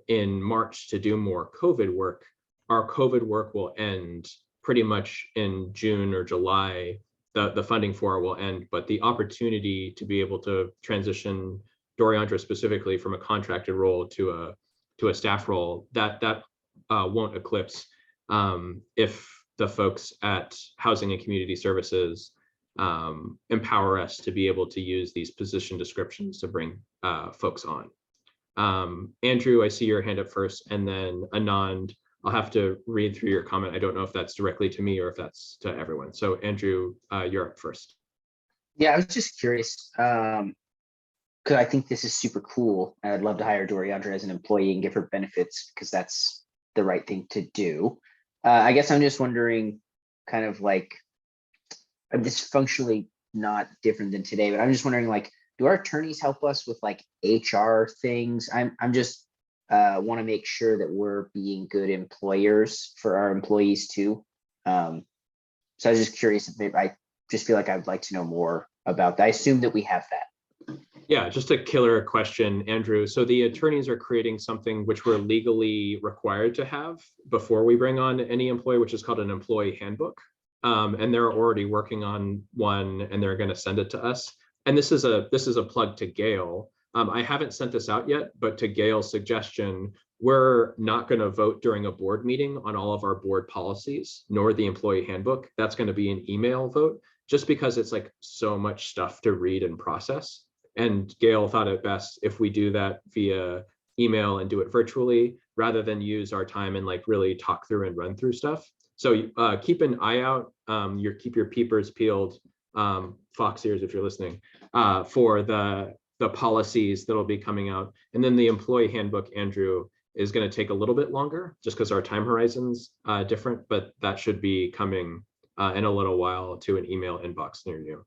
in March to do more COVID work, our COVID work will end pretty much in June or July. The funding for it will end, but the opportunity to be able to transition Doriandra specifically from a contracted role to a staff role, that won't eclipse if the folks at Housing and Community Services empower us to be able to use these position descriptions to bring folks on. Andrew, I see your hand up first, and then Anand, I'll have to read through your comment. I don't know if that's directly to me or if that's to everyone. So Andrew, you're up first. Yeah, I was just curious, because I think this is super cool. And I'd love to hire Doriandra as an employee and give her benefits because that's the right thing to do. I guess I'm just wondering, kind of like, this is functionally not different than today, but I'm just wondering, like, do our attorneys help us with like HR things? I'm just want to make sure that we're being good employers for our employees too. So I was just curious if maybe, I just feel like I'd like to know more about that. I assume that we have that. Yeah, just a killer question, Andrew. So the attorneys are creating something which we're legally required to have before we bring on any employee, which is called an employee handbook. And they're already working on one, and they're going to send it to us. And this is a plug to Gail. I haven't sent this out yet, but to Gail's suggestion, we're not going to vote during a board meeting on all of our board policies, nor the employee handbook. That's going to be an email vote, just because it's like so much stuff to read and process. And Gail thought it best if we do that via email and do it virtually, rather than use our time and like really talk through and run through stuff. So keep an eye out, keep your peepers peeled, fox ears if you're listening, for the policies that'll be coming out. And then the employee handbook, Andrew, is going to take a little bit longer just because our time horizon's different, but that should be coming in a little while to an email inbox near you.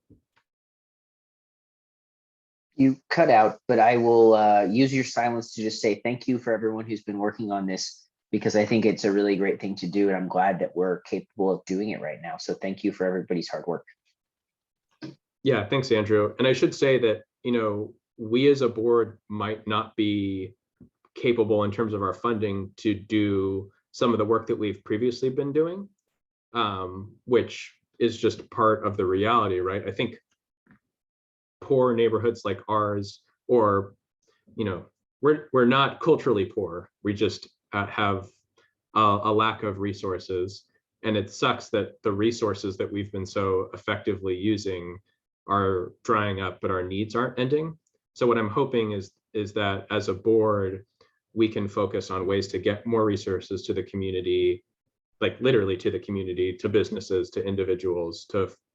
You cut out, but I will use your silence to just say thank you for everyone who's been working on this, because I think it's a really great thing to do, and I'm glad that we're capable of doing it right now. So thank you for everybody's hard work. Yeah, thanks, Andrew. And I should say that, we as a board might not be capable in terms of our funding to do some of the work that we've previously been doing, which is just part of the reality, right? I think poor neighborhoods like ours, or we're not culturally poor. We just have a lack of resources. And it sucks that the resources that we've been so effectively using are drying up, but our needs aren't ending. So what I'm hoping is that as a board, we can focus on ways to get more resources to the community, like literally to the community, to businesses, to individuals,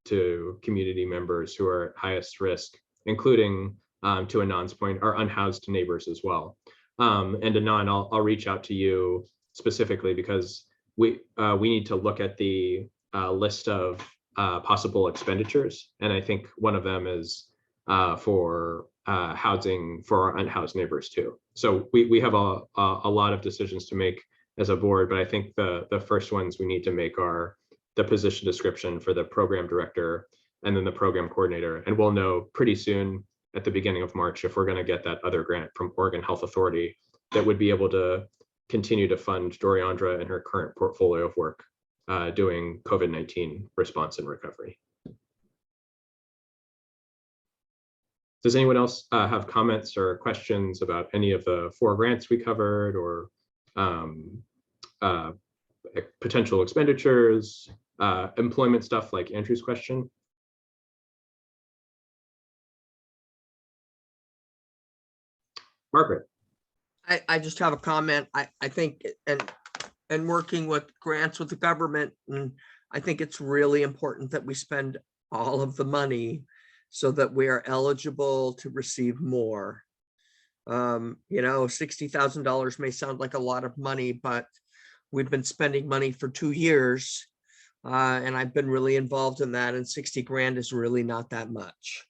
to community members who are at highest risk, including, to Anand's point, our unhoused neighbors as well. And Anand, I'll reach out to you specifically because we need to look at the list of possible expenditures, and I think one of them is for housing for our unhoused neighbors too. So we have a lot of decisions to make as a board, but I think the first ones we need to make are the position description for the program director and then the program coordinator, and we'll know pretty soon at the beginning of March if we're going to get that other grant from Oregon Health Authority that would be able to continue to fund Doriandra and her current portfolio of work doing COVID-19 response and recovery. Does anyone else have comments or questions about any of the 4 grants we covered, or potential expenditures, employment stuff like Andrew's question? Margaret. I just have a comment. I think, and working with grants with the government, and I think it's really important that we spend all of the money so that we are eligible to receive more. $60,000 may sound like a lot of money, but we've been spending money for 2 years, and I've been really involved in that, and 60 grand is really not that much.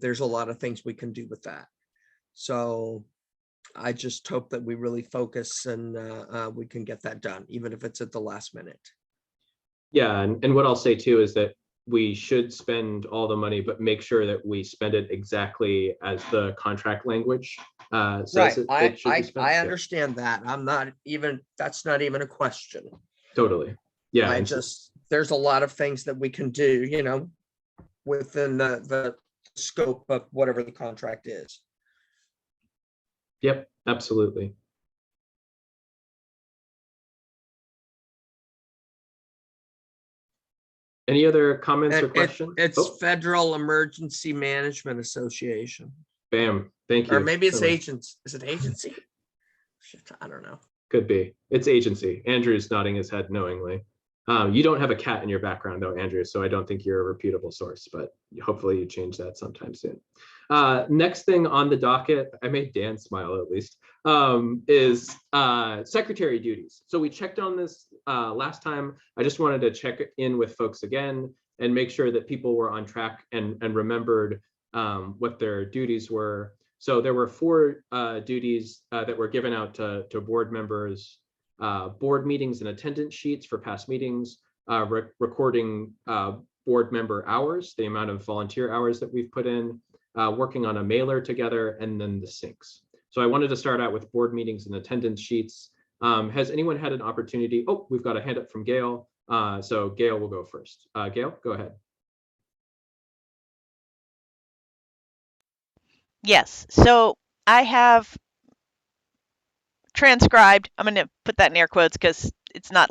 There's a lot of things we can do with that. So I just hope that we really focus and we can get that done, even if it's at the last minute. Yeah, and what I'll say too is that we should spend all the money, but make sure that we spend it exactly as the contract language. Right, I understand that. That's not even a question. Totally. Yeah. There's a lot of things that we can do, within the scope of whatever the contract is. Yep, absolutely. Any other comments or questions? It's Federal Emergency Management Association. Bam, thank you. Or maybe it's agents. Is it agency? Shit, I don't know. Could be. It's agency. Andrew's nodding his head knowingly. You don't have a cat in your background though, Andrew, so I don't think you're a reputable source, but hopefully you change that sometime soon. Next thing on the docket, I made Dan smile at least, is secretary duties. So we checked on this last time. I just wanted to check in with folks again and make sure that people were on track and remembered what their duties were. So there were 4 duties that were given out to board members: board meetings and attendance sheets for past meetings, recording board member hours, the amount of volunteer hours that we've put in, working on a mailer together, and then the syncs. So I wanted to start out with board meetings and attendance sheets. Has anyone had an opportunity? Oh, we've got a hand up from Gail. So Gail will go first. Gail, go ahead. Yes, so I have transcribed, I'm going to put that in air quotes because it's not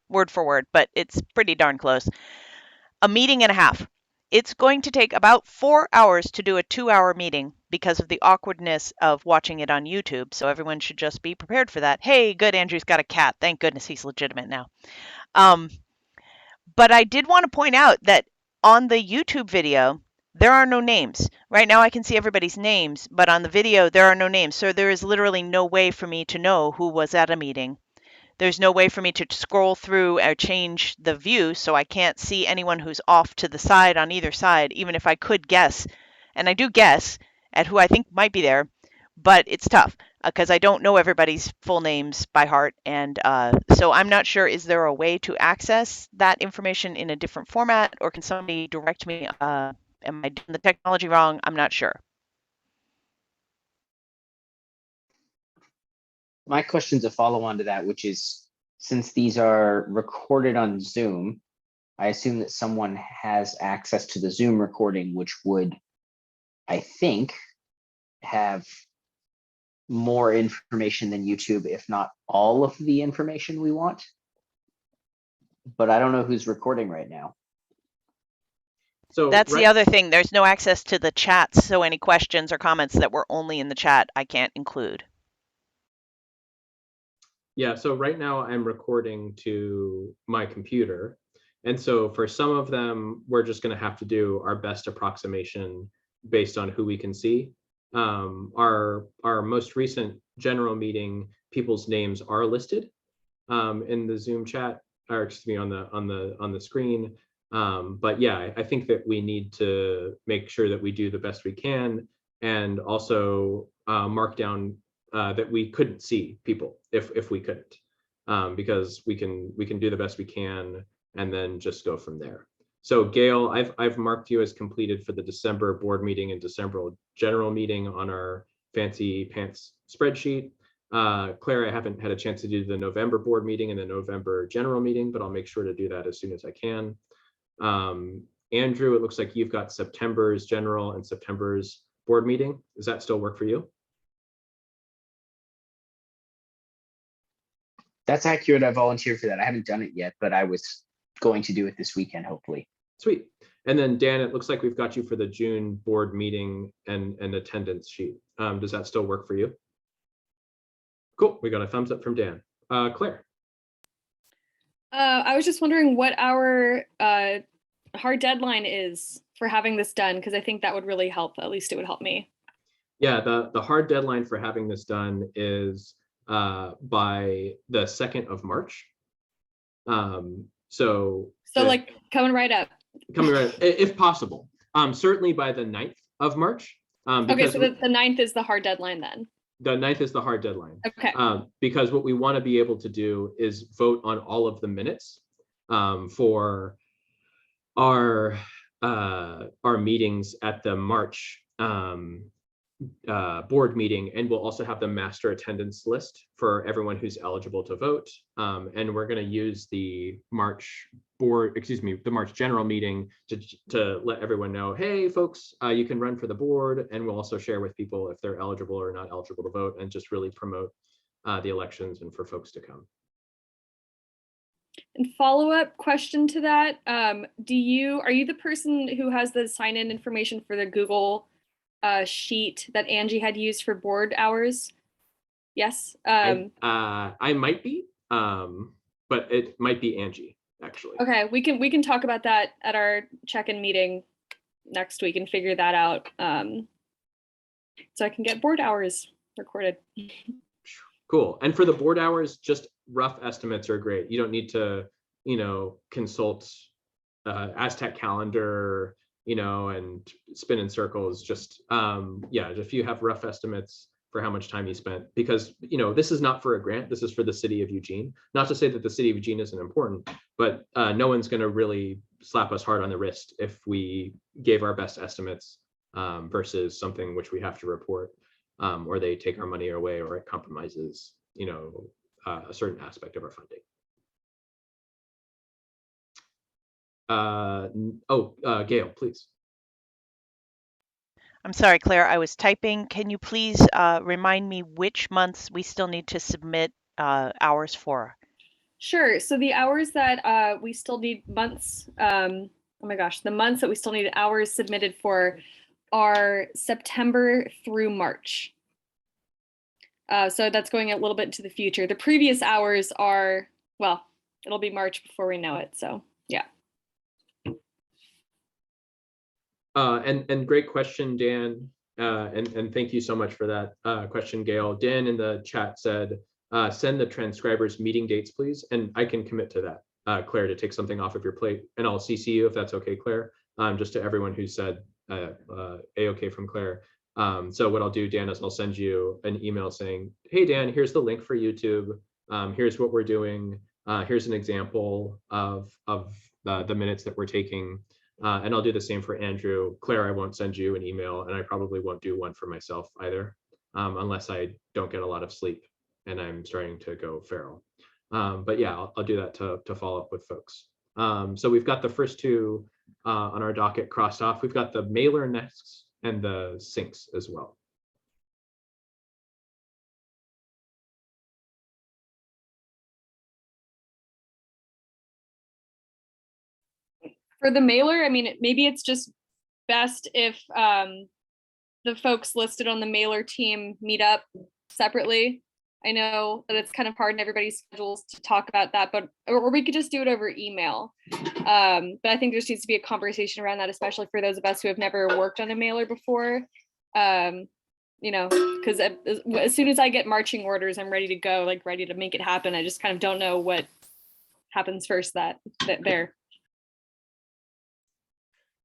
word for word, but it's pretty darn close. A meeting and a half. It's going to take about 4 hours to do a 2-hour meeting because of the awkwardness of watching it on YouTube. So everyone should just be prepared for that. Hey, good, Andrew's got a cat. Thank goodness he's legitimate now. But I did want to point out that on the YouTube video, there are no names. Right now I can see everybody's names, but on the video, there are no names. So there is literally no way for me to know who was at a meeting. There's no way for me to scroll through or change the view, so I can't see anyone who's off to the side on either side, even if I could guess. And I do guess at who I think might be there, but it's tough because I don't know everybody's full names by heart. And so I'm not sure, is there a way to access that information in a different format, or can somebody direct me? Am I doing the technology wrong? I'm not sure. My question's a follow-on to that, which is, since these are recorded on Zoom, I assume that someone has access to the Zoom recording, which would, I think, have more information than YouTube, if not all of the information we want. But I don't know who's recording right now. So That's the right, other thing. There's no access to the chats, so any questions or comments that were only in the chat, I can't include. yeah, so right now I'm recording to my computer. And so for some of them, we're just going to have to do our best approximation based on who we can see. Our most recent general meeting, people's names are listed in the Zoom chat, or excuse me, on the screen. But yeah, I think that we need to make sure that we do the best we can, and also mark down that we couldn't see people if we couldn't, because we can do the best we can and then just go from there. So Gail, I've marked you as completed for the December board meeting and December general meeting on our fancy pants spreadsheet. Claire, I haven't had a chance to do the November board meeting and the November general meeting, but I'll make sure to do that as soon as I can. Andrew, it looks like you've got September's general and September's board meeting. Does that still work for you? That's accurate. I volunteered for that. I haven't done it yet, but I was going to do it this weekend, hopefully. Sweet. And then Dan, it looks like we've got you for the June board meeting and attendance sheet. Does that still work for you? Cool. We got a thumbs up from Dan. Claire. I was just wondering what our hard deadline is for having this done, because I think that would really help. At least it would help me. Yeah, the hard deadline for having this done is by the 2nd of March. So like coming right up. Coming right, if possible. Certainly by the 9th of March. Okay, so the 9th is the hard deadline then. The 9th is the hard deadline. Okay. Because what we want to be able to do is vote on all of the minutes for our meetings at the March board meeting, and we'll also have the master attendance list for everyone who's eligible to vote. And we're going to use the March general meeting to let everyone know, hey folks, you can run for the board, and we'll also share with people if they're eligible or not eligible to vote, and just really promote the elections and for folks to come. And follow-up question to that, are you the person who has the sign-in information for the Google sheet that Angie had used for board hours? Yes. I might be, but it might be Angie actually. Okay, we can talk about that at our check-in meeting next week and figure that out, so I can get board hours recorded. Cool. And for the board hours, just rough estimates are great. You don't need to, consult Aztec calendar, and spin in circles. Just if you have rough estimates for how much time you spent, because this is not for a grant, this is for the city of Eugene. Not to say that the city of Eugene isn't important, but no one's going to really slap us hard on the wrist if we gave our best estimates versus something which we have to report, or they take our money away, or it compromises a certain aspect of our funding. Gail, please. I'm sorry, Claire, I was typing. Can you please remind me which months we still need to submit hours for? Sure. So the hours that we still need months, the months that we still need hours submitted for are September through March. So that's going a little bit into the future. The previous hours are, well, it'll be March before we know it. So yeah. And great question, Dan. And thank you so much for that question, Gail. Dan in the chat said, send the transcribers meeting dates, please. And I can commit to that, Claire, to take something off of your plate. And I'll CC you if that's okay, Claire, just to everyone who said A-okay from Claire. So what I'll do, Dan, is I'll send you an email saying, hey, Dan, here's the link for YouTube. Here's what we're doing. Here's an example of the minutes that we're taking. And I'll do the same for Andrew. Claire, I won't send you an email, and I probably won't do one for myself either, unless I don't get a lot of sleep and I'm starting to go feral. But yeah, I'll do that to follow up with folks. So we've got the first two on our docket crossed off. We've got the mailer next and the syncs as well. For the mailer, I mean, maybe it's just best if the folks listed on the mailer team meet up separately. I know that it's kind of hard in everybody's schedules to talk about that, but or we could just do it over email. But I think there needs to be a conversation around that, especially for those of us who have never worked on a mailer before. You know, because as soon as I get marching orders, I'm ready to go, like ready to make it happen. I just kind of don't know what happens first that there.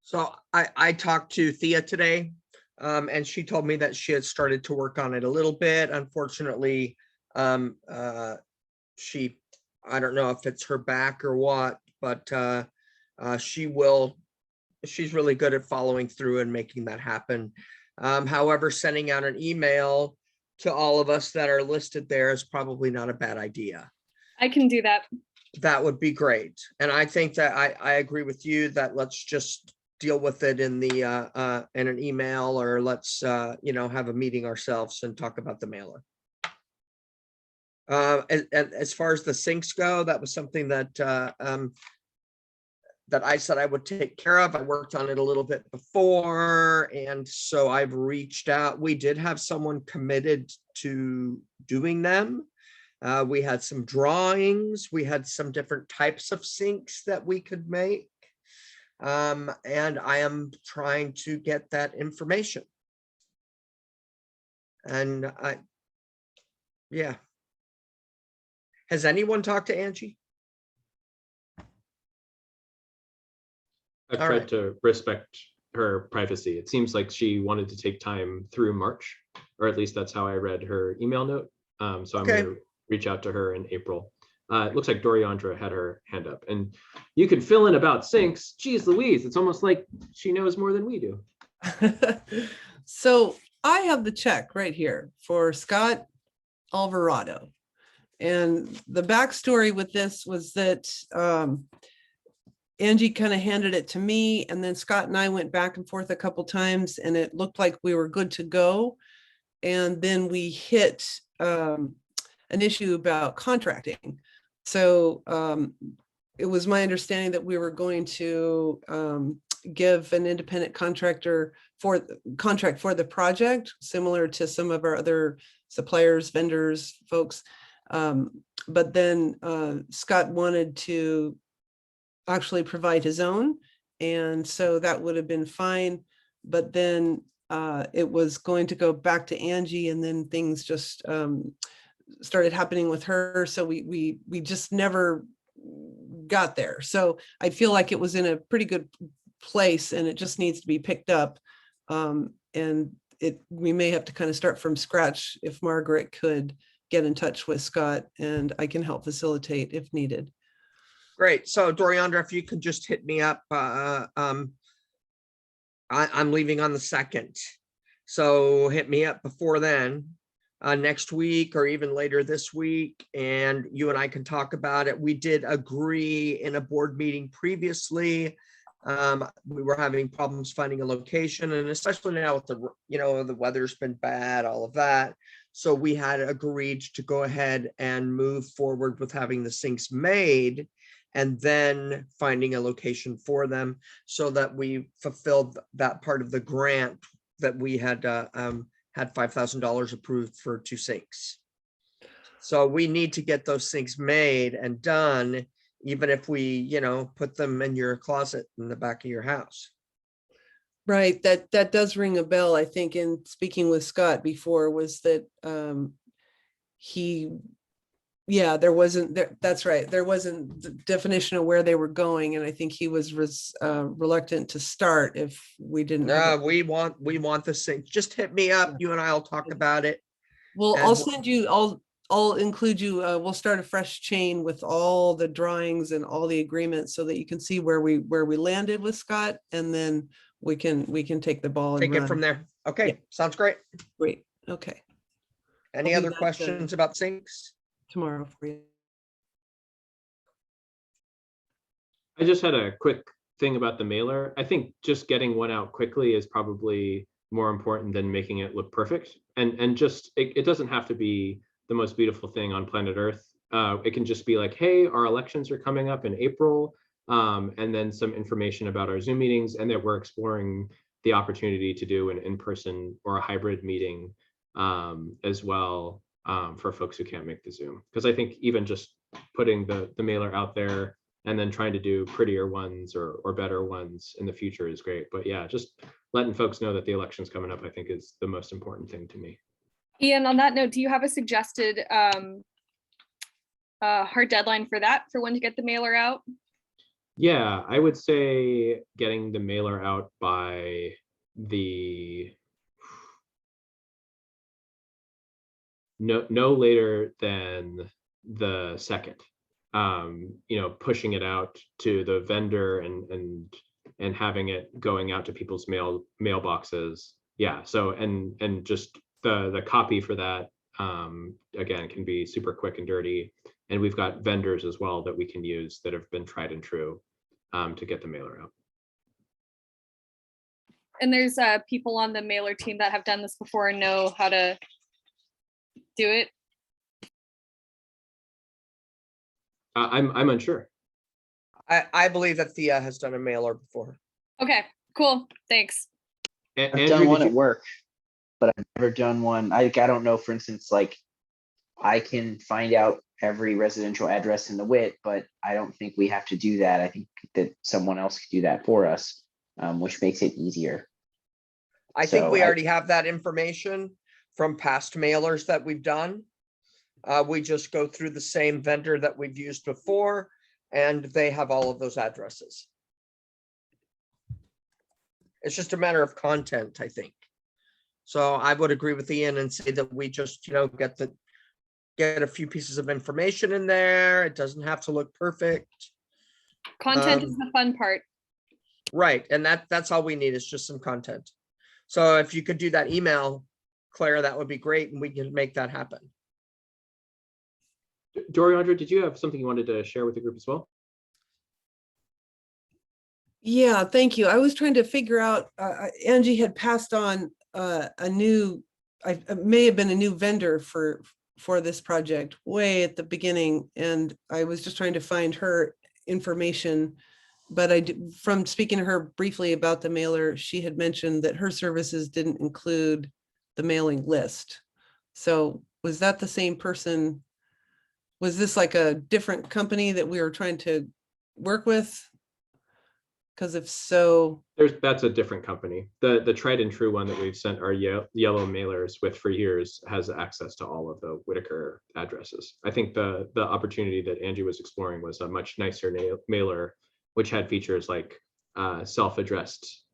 So I talked to Thea today, and she told me that she had started to work on it a little bit. Unfortunately, I don't know if it's her back or what, but she's really good at following through and making that happen. However, sending out an email to all of us that are listed there is probably not a bad idea. I can do that. That would be great. And I think that I agree with you that let's just deal with it in the in an email, or let's you know, have a meeting ourselves and talk about the mailer. And as far as the sinks go, that was something that that I said I would take care of. I worked on it a little bit before, and so I've reached out. We did have someone committed to doing them. We had some drawings. We had some different types of sinks that we could make. And I am trying to get that information. And yeah. Has anyone talked to Angie? I've All tried right. to respect her privacy. It seems like she wanted to take time through March, or at least that's how I read her email note. So I'm Okay. going to reach out to her in April. It looks like Doriandra had her hand up, and you can fill in about sinks. Geez Louise, it's almost like she knows more than we do. So I have the check right here for Scott Alvarado. And the backstory with this was that Angie kind of handed it to me, and then Scott and I went back and forth a couple times, and it looked like we were good to go. And then we hit an issue about contracting. So it was my understanding that we were going to give an independent contractor contract for the project, similar to some of our other suppliers, vendors, folks. But then Scott wanted to actually provide his own, and so that would have been fine. But then it was going to go back to Angie, and then things just started happening with her, so we just never got there. So I feel like it was in a pretty good place, and it just needs to be picked up. And we may have to kind of start from scratch if Margaret could get in touch with Scott, and I can help facilitate if needed. Great. So Doriandra, if you could just hit me up. I'm leaving on the 2nd. So hit me up before then, next week or even later this week, and you and I can talk about it. We did agree in a board meeting previously. We were having problems finding a location, and especially now with the, you know, the weather's been bad, all of that. So we had agreed to go ahead and move forward with having the sinks made, and then finding a location for them, so that we fulfilled that part of the grant that we had had $5,000 approved for 2 sinks. So we need to get those sinks made and done, even if we, you know, put them in your closet in the back of your house. Right, that does ring a bell. I think in speaking with Scott before was that there wasn't there. That's right. There wasn't the definition of where they were going, and I think he was reluctant to start if we didn't. We want the sink. Just hit me up. You and I'll talk about it. Well, And I'll send you. I'll include you. We'll start a fresh chain with all the drawings and all the agreements, so that you can see where we landed with Scott, and then we can take the ball and take it run from there. Okay, Yeah. Sounds great. Great. Okay. Any I'll do other that, questions about sinks? Tomorrow for you. I just had a quick thing about the mailer. I think just getting one out quickly is probably more important than making it look perfect. And just, it doesn't have to be the most beautiful thing on planet Earth. It can just be like, hey, our elections are coming up in April. and then some information about our Zoom meetings, and that we're exploring the opportunity to do an in-person or a hybrid meeting as well for folks who can't make the Zoom. Because I think even just putting the mailer out there and then trying to do prettier ones or better ones in the future is great. But yeah, just letting folks know that the election's coming up, I think, is the most important thing to me. Ian, on that note, do you have a suggested hard deadline for that, for when to get the mailer out? Yeah, I would say getting the mailer out by the no later than the 2nd. Pushing it out to the vendor and having it going out to people's mailboxes. Yeah. So and just the copy for that again can be super quick and dirty. And we've got vendors as well that we can use that have been tried and true to get the mailer out. And there's people on the mailer team that have done this before and know how to do it. I'm unsure. I believe that Thea has done a mailer before. Okay, cool. Thanks. I've Andrew, done one did at work, but I've never done one. I don't know, for instance, like I can find out every residential address in the WIT, but I don't think we have to do that. I think that someone else could do that for us, which makes it easier. I think So we already have that information from past mailers that we've done. We just go through the same vendor that we've used before, and they have all of those addresses. It's just a matter of content, I think. So I would agree with Ian and say that we just, get a few pieces of information in there. It doesn't have to look perfect. Content is the fun part. Right, and that's all we need is just some content. So if you could do that email, Claire, that would be great, and we can make that happen. Doriandra, did you have something you wanted to share with the group as well? Yeah, thank you. I was trying to figure out, Angie had passed on a new, it may have been a new vendor for this project way at the beginning. And I was just trying to find her information. But from speaking to her briefly about the mailer, she had mentioned that her services didn't include the mailing list. So was that the same person? Was this like a different company that we were trying to work with? Because if so, That's a different company. The tried and true one that we've sent our yellow mailers with for years has access to all of the Whitaker addresses. I think the opportunity that Angie was exploring was a much nicer mailer, which had features like self-addressed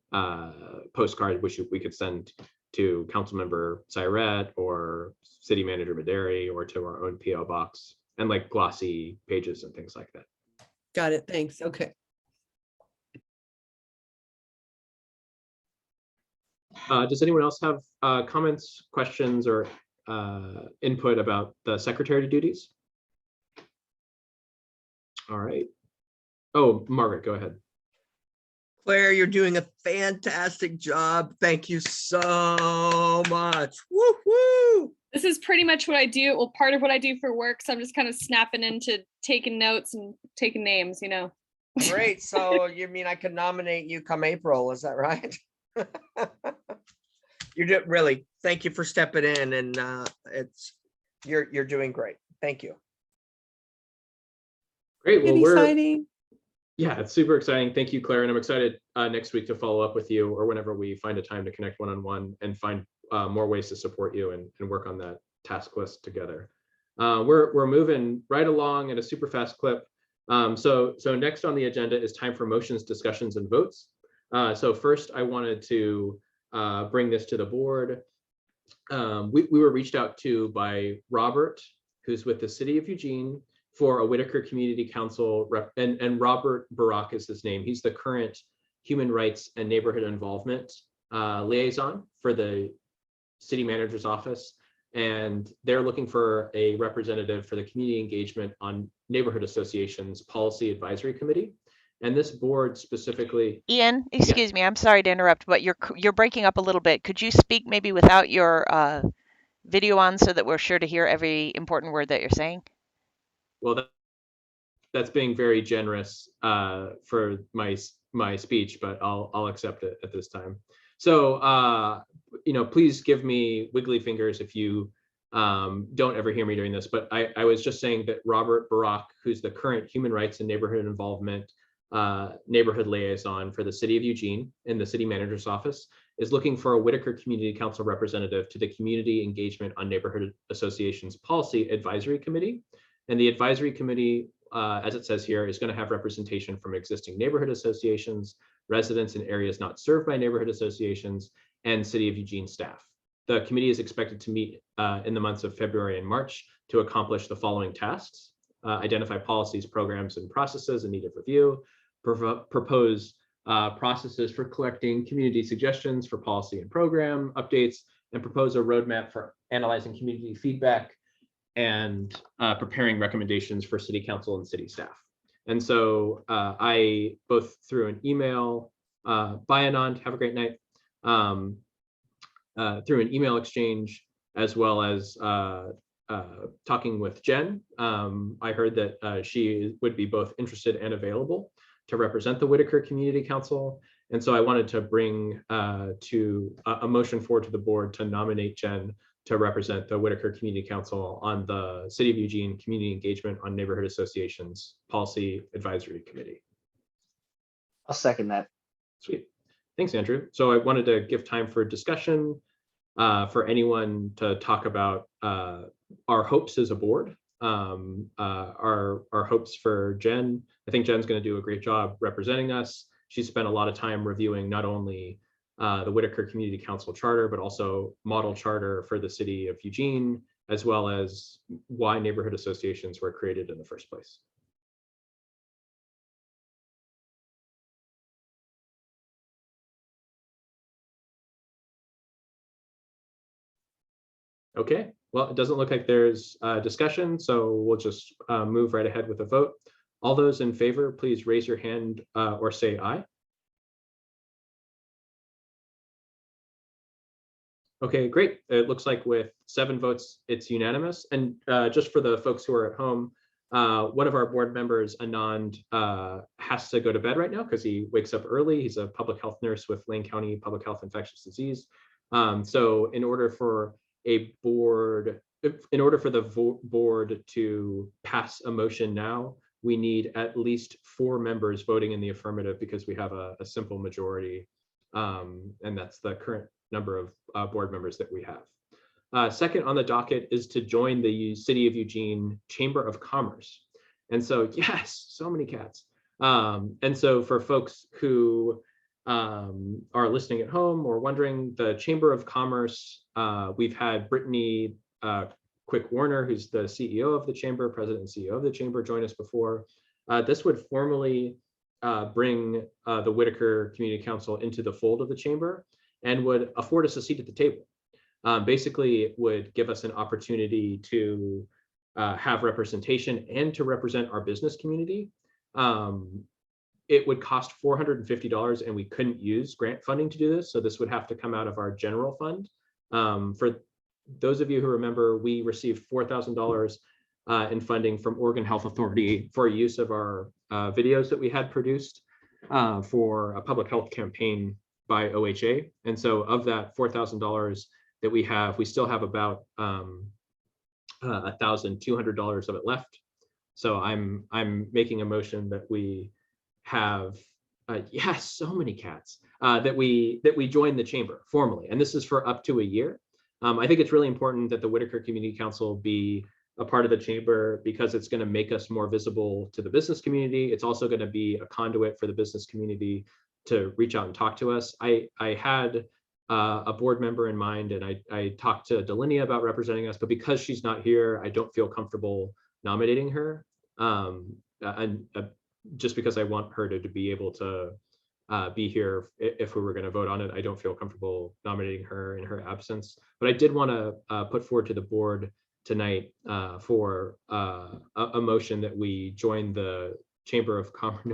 postcard, which we could send to Councilmember Syret or City Manager Maderi or to our own PO box, and like glossy pages and things like that. got it. Thanks. Okay. Does anyone else have comments, questions, or input about the secretary duties? All right. Oh, Margaret, go ahead. Claire, you're doing a fantastic job. Thank you so much. Woo-hoo! This is pretty much what I do. Well, part of what I do for work. So I'm just kind of snapping into taking notes and taking names, Great. So you mean I could nominate you come April? Is that right? Really, thank you for stepping in, and you're doing great. Thank you. Great. Well, Exciting. Yeah, it's super exciting. Thank you, Claire. And I'm excited next week to follow up with you, or whenever we find a time to connect one-on-one and find more ways to support you and work on that task list together. We're moving right along at a super fast clip. So next on the agenda is time for motions, discussions, and votes. So first, I wanted to bring this to the board. We were reached out to by Robert, who's with the City of Eugene, for a Whitaker Community Council rep, and Robert Barak is his name. He's the current Human Rights and Neighborhood Involvement liaison for the City Manager's Office. And they're looking for a representative for the Community Engagement on Neighborhood Associations Policy Advisory Committee. And this board specifically. Ian, excuse me, I'm sorry to interrupt, but you're breaking up a little bit. Could you speak maybe without your video on so that we're sure to hear every important word that you're saying? Well, that's being very generous for my speech, but I'll accept it at this time. So please give me wiggly fingers if you don't ever hear me during this. But I was just saying that Robert Barak, who's the current Human Rights and Neighborhood Involvement neighborhood liaison for the City of Eugene in the City Manager's Office, is looking for a Whitaker Community Council representative to the Community Engagement on Neighborhood Associations Policy Advisory Committee. And the advisory committee, as it says here, is going to have representation from existing neighborhood associations, residents in areas not served by neighborhood associations, and City of Eugene staff. The committee is expected to meet in the months of February and March to accomplish the following tasks: identify policies, programs, and processes in need of review, propose processes for collecting community suggestions for policy and program updates, and propose a roadmap for analyzing community feedback and preparing recommendations for City Council and City staff. And so I, both through an email, bye Anand, have a great night, through an email exchange, as well as talking with Jen, I heard that she would be both interested and available to represent the Whitaker Community Council. And so I wanted to bring a motion forward to the board to nominate Jen to represent the Whitaker Community Council on the City of Eugene Community Engagement on Neighborhood Associations Policy Advisory Committee. I'll second that. Sweet. Thanks, Andrew. So I wanted to give time for discussion for anyone to talk about our hopes as a board, our hopes for Jen. I think Jen's going to do a great job representing us. She's spent a lot of time reviewing not only the Whitaker Community Council charter, but also model charter for the City of Eugene, as well as why neighborhood associations were created in the first place. Okay, well, it doesn't look like there's discussion, so we'll just move right ahead with a vote. All those in favor, please raise your hand or say aye. Okay, great. It looks like with 7 votes, it's unanimous. And just for the folks who are at home, one of our board members, Anand, has to go to bed right now because he wakes up early. He's a public health nurse with Lane County Public Health Infectious Disease. So in order for the board to pass a motion now, we need at least 4 members voting in the affirmative because we have a simple majority, and that's the current number of board members that we have. Second on the docket is to join the City of Eugene Chamber of Commerce. And so, yes, so many cats. And so for folks who are listening at home or wondering, the Chamber of Commerce, we've had Brittany Quick Warner, who's the CEO of the Chamber, President and CEO of the Chamber, join us before. This would formally bring the Whitaker Community Council into the fold of the Chamber and would afford us a seat at the table. Basically, it would give us an opportunity to have representation and to represent our business community. It would cost $450 and we couldn't use grant funding to do this. So this would have to come out of our general fund. For those of you who remember, we received $4,000 in funding from Oregon Health Authority for use of our videos that we had produced for a public health campaign by OHA. And so of that $4,000 that we have, we still have about $1,200 of it left. So I'm making a motion that we have, yes, so many cats, that we join the chamber formally. And this is for up to a year. I think it's really important that the Whitaker Community Council be a part of the chamber because it's going to make us more visible to the business community. It's also going to be a conduit for the business community to reach out and talk to us. I had a board member in mind, and I talked to Delinia about representing us, but because she's not here, I don't feel comfortable nominating her. Just because I want her to be able to be here if we were going to vote on it. I don't feel comfortable nominating her in her absence, but I did want to put forward to the board tonight for a motion that we join the Chamber of Commerce.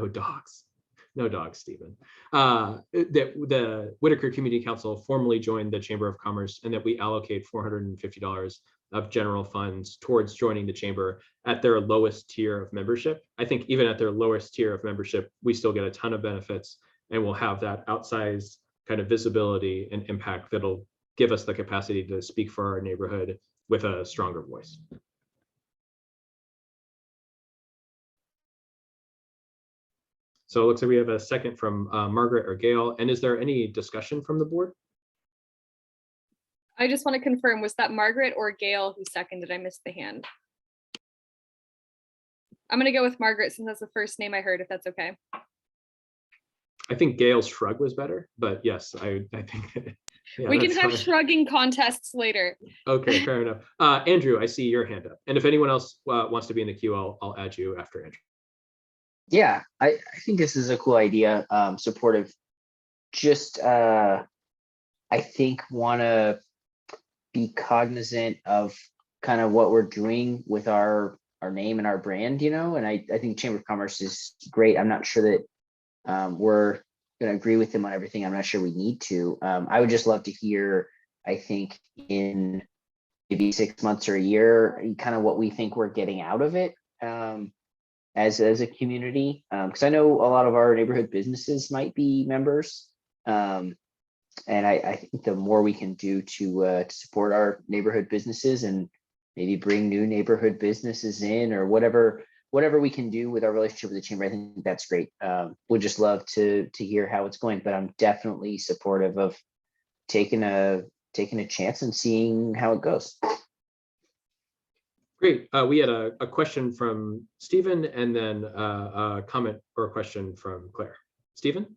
No dogs, Stephen. That the Whitaker Community Council formally joined the Chamber of Commerce and that we allocate $450 of general funds towards joining the chamber at their lowest tier of membership. I think even at their lowest tier of membership, we still get a ton of benefits, and we'll have that outsized kind of visibility and impact that'll give us the capacity to speak for our neighborhood with a stronger voice. So it looks like we have a second from Margaret or Gail. And is there any discussion from the board? I just want to confirm, was that Margaret or Gail who seconded? I missed the hand. I'm going to go with Margaret since that's the first name I heard, if that's okay. I think Gail's shrug was better, but yes, I think. Yeah, we can that's have fine. shrugging contests later. Okay, fair enough. Andrew, I see your hand up. And if anyone else wants to be in the queue, I'll add you after Andrew. Yeah, I think this is a cool idea. Supportive. Just I think want to be cognizant of kind of what we're doing with our name and our brand, you know, and I think Chamber of Commerce is great. I'm not sure that we're going to agree with them on everything. I'm not sure we need to. I would just love to hear, I think in maybe 6 months or a year, kind of what we think we're getting out of it as a community. Because I know a lot of our neighborhood businesses might be members. And I think the more we can do to support our neighborhood businesses and maybe bring new neighborhood businesses in, or whatever we can do with our relationship with the chamber, I think that's great. We'd just love to hear how it's going, but I'm definitely supportive of taking a chance and seeing how it goes. Great. We had a question from Stephen, and then a comment or a question from Claire. Stephen?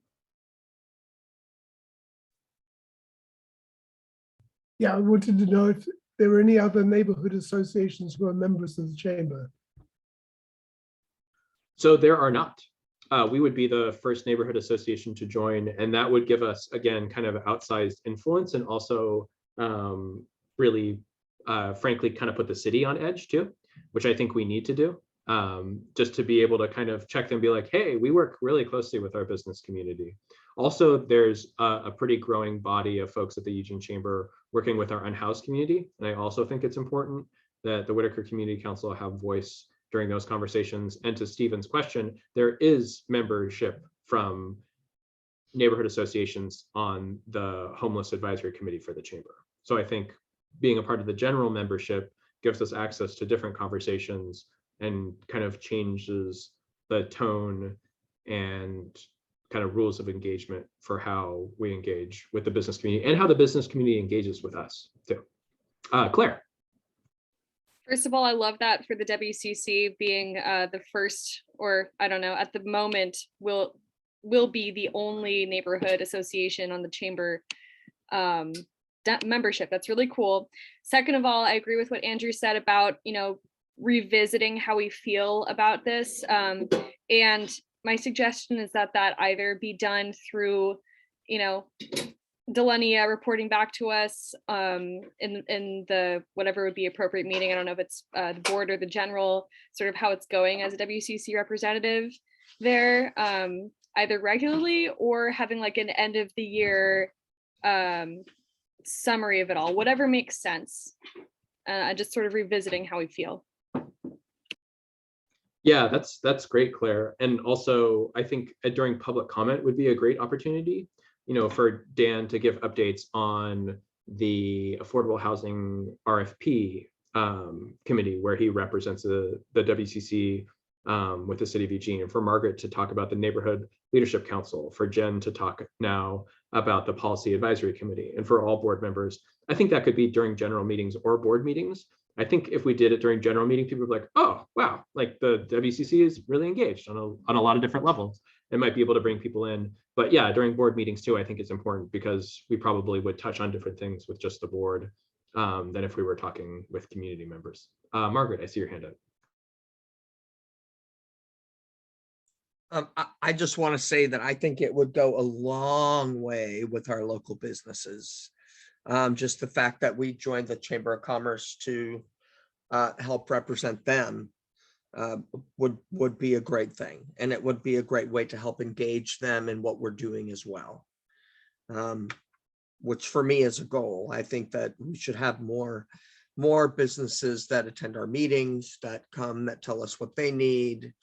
Yeah, I wanted to know if there were any other neighborhood associations who are members of the chamber. So there are not. We would be the first neighborhood association to join, and that would give us, again, kind of outsized influence, and also really, frankly, kind of put the city on edge too, which I think we need to do, just to be able to kind of check them and be like, hey, we work really closely with our business community. Also, there's a pretty growing body of folks at the Eugene Chamber working with our unhoused community. And I also think it's important that the Whitaker Community Council have voice during those conversations. And to Stephen's question, there is membership from neighborhood associations on the Homeless Advisory Committee for the Chamber. So I think being a part of the general membership gives us access to different conversations and kind of changes the tone and kind of rules of engagement for how we engage with the business community and how the business community engages with us too. Claire. First of all, I love that for the WCC being the first, or I don't know, at the moment will be the only neighborhood association on the chamber membership. That's really cool. Second of all, I agree with what Andrew said about, you know, revisiting how we feel about this. And my suggestion is that either be done through, you know, Delenia reporting back to us in the whatever would be appropriate meeting. I don't know if it's the board or the general, sort of how it's going as a WCC representative there, either regularly or having like an end of the year summary of it all, whatever makes sense. Just sort of revisiting how we feel. Yeah, that's great, Claire. And also, I think during public comment would be a great opportunity, you know, for Dan to give updates on the affordable housing RFP committee, where he represents the WCC with the city of Eugene, and for Margaret to talk about the neighborhood leadership council, for Jen to talk now about the policy advisory committee, and for all board members. I think that could be during general meetings or board meetings. I think if we did it during general meeting, people would be like, oh, wow, like the WCC is really engaged on a lot of different levels. It might be able to bring people in. But yeah, during board meetings too, I think it's important, because we probably would touch on different things with just the board than if we were talking with community members. Margaret, I see your hand up. I just want to say that I think it would go a long way with our local businesses. Just the fact that we joined the Chamber of Commerce to help represent them would be a great thing. And it would be a great way to help engage them in what we're doing as well. Which for me is a goal. I think that we should have more more businesses that attend our meetings, that come, that tell us what they need.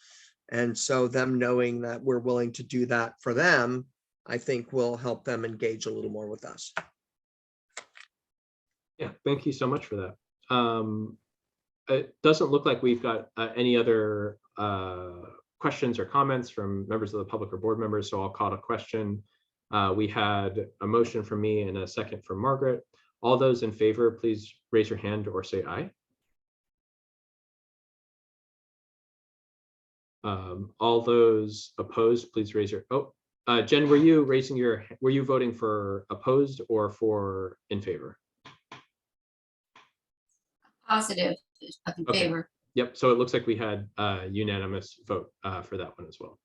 And so them knowing that we're willing to do that for them, I think will help them engage a little more with us. Yeah, thank you so much for that. It doesn't look like we've got any other questions or comments from members of the public or board members, so I'll call a question. We had a motion from me and a second from Margaret. All those in favor, please raise your hand or say aye. All those opposed, please raise your, Jen, were you voting for opposed or for in favor? Positive, in Okay. favor. Yep, so it looks like we had a unanimous vote for that one as well.